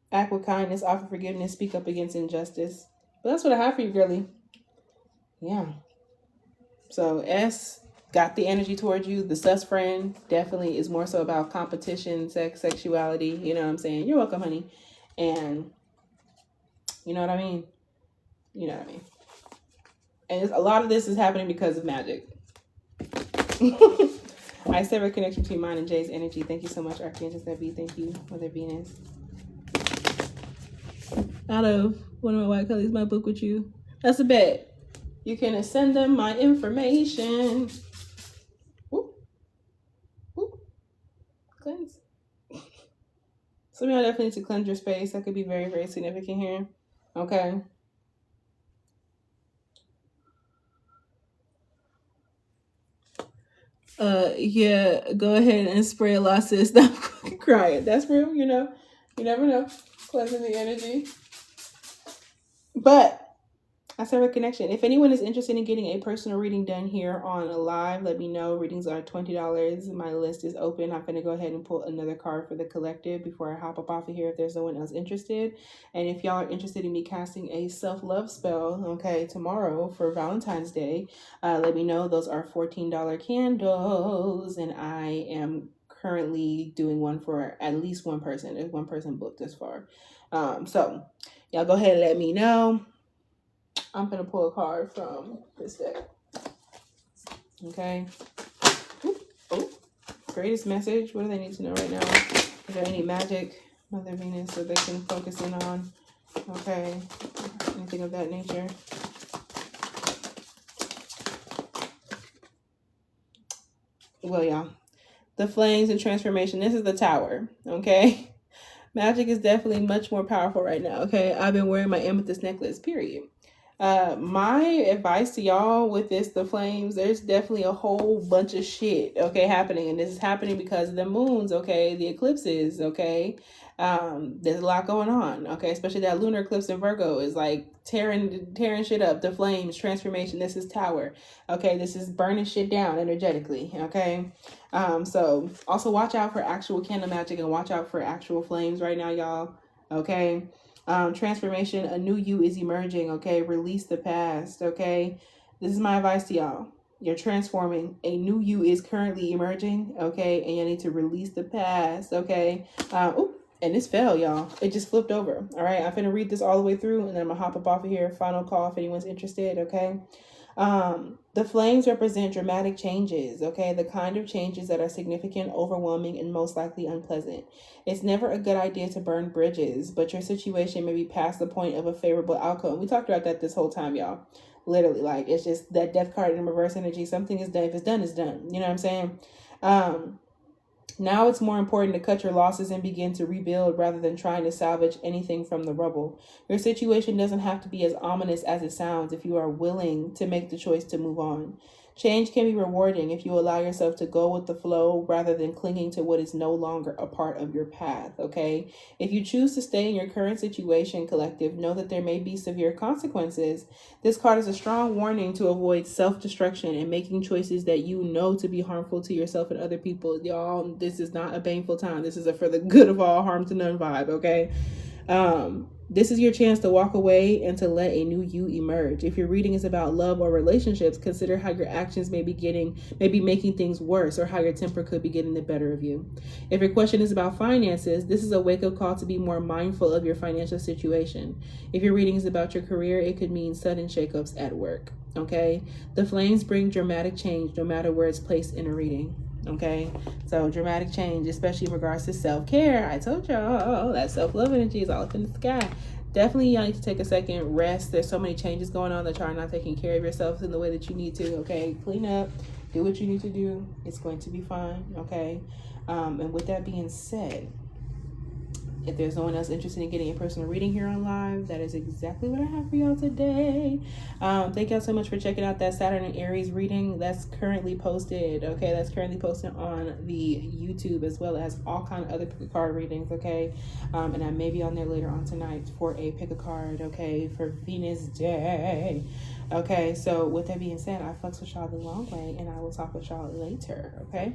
Act with kindness, offer forgiveness, speak up against injustice. But that's what I have for you, girly. Yeah. So S got the energy towards you. The sus friend definitely is more so about competition, sex, sexuality. You know what I'm saying? You're welcome, honey. And you know what I mean? You know what I mean? And a lot of this is happening because of magic. I sever connection between mine and Jay's energy. Thank you so much, Archangels that be. Thank you, Mother Venus. Out of one of my white colors, my book with you. That's a bet. You can send them my information. Whoop. Whoop. Cleanse. Some of y'all definitely need to cleanse your space. That could be very, very significant here. Okay. Yeah, go ahead and spray a lot, sis. Stop crying. That's real, you know. You never know. Cleansing the energy. But I said a connection. If anyone is interested in getting a personal reading done here on a live, let me know. Readings are $20. My list is open. I'm going to go ahead and pull another card for the collective before I hop up off of here if there's no one else interested. And if y'all are interested in me casting a self-love spell, okay, tomorrow for Valentine's Day, let me know. Those are $14 candles, and I am currently doing one for at least one person. There's one person booked this far. So y'all go ahead and let me know. I'm going to pull a card from this deck. Okay. Oh, greatest message. What do they need to know right now? Is there any magic, Mother Venus, that they can focus in on? Okay. Anything of that nature? Well, y'all. The flames and transformation. This is the Tower. Okay. Magic is definitely much more powerful right now. Okay. I've been wearing my amethyst necklace, period. My advice to y'all with this, the flames, there's definitely a whole bunch of shit, okay, happening. And this is happening because of the moons, okay, the eclipses, okay. There's a lot going on, okay, especially that lunar eclipse in Virgo is like tearing shit up. The flames, transformation, this is Tower, okay, this is burning shit down energetically, okay. So also watch out for actual candle magic and watch out for actual flames right now, y'all, okay. Transformation, a new you is emerging, okay? Release the past, okay? This is my advice to y'all. You're transforming. A new you is currently emerging, okay? And you need to release the past, okay? Oh, and this fell, y'all. It just flipped over, all right? I'm finna read this all the way through, and then I'm gonna hop up off of here. Final call if anyone's interested, okay? The flames represent dramatic changes, okay? The kind of changes that are significant, overwhelming, and most likely unpleasant. It's never a good idea to burn bridges, but your situation may be past the point of a favorable outcome. We talked about that this whole time, y'all. Literally, like, it's just that death card in reverse energy. Something is done. If it's done, it's done. You know what I'm saying? Now it's more important to cut your losses and begin to rebuild rather than trying to salvage anything from the rubble. Your situation doesn't have to be as ominous as it sounds if you are willing to make the choice to move on. Change can be rewarding if you allow yourself to go with the flow rather than clinging to what is no longer a part of your path, okay? If you choose to stay in your current situation, collective, know that there may be severe consequences. This card is a strong warning to avoid self-destruction and making choices that you know to be harmful to yourself and other people. Y'all, this is not a painful time. This is a for the good of all, harm to none vibe, okay? This is your chance to walk away and to let a new you emerge. If your reading is about love or relationships, consider how your actions may be making things worse, or how your temper could be getting the better of you. If your question is about finances, this is a wake-up call to be more mindful of your financial situation. If your reading is about your career, it could mean sudden shakeups at work. Okay? The flames bring dramatic change no matter where it's placed in a reading. Okay, so dramatic change, especially in regards to self-care. I told y'all that self-love energy is all up in the sky. Definitely y'all need to take a second, rest. There's so many changes going on that y'all are not taking care of yourselves in the way that you need to. Okay, clean up, do what you need to do. It's going to be fine. Okay, and with that being said, if there's no one else interested in getting a personal reading here on live, that is exactly what I have for y'all today. Thank y'all so much for checking out that Saturn and Aries reading. That's currently posted. Okay, that's currently posted on the YouTube, as well as all kind of other pick a card readings. Okay, and I may be on there later on tonight for a pick a card. Okay, for Venus Day. Okay, so with that being said, I fucks with y'all the long way, and I will talk with y'all later. Okay.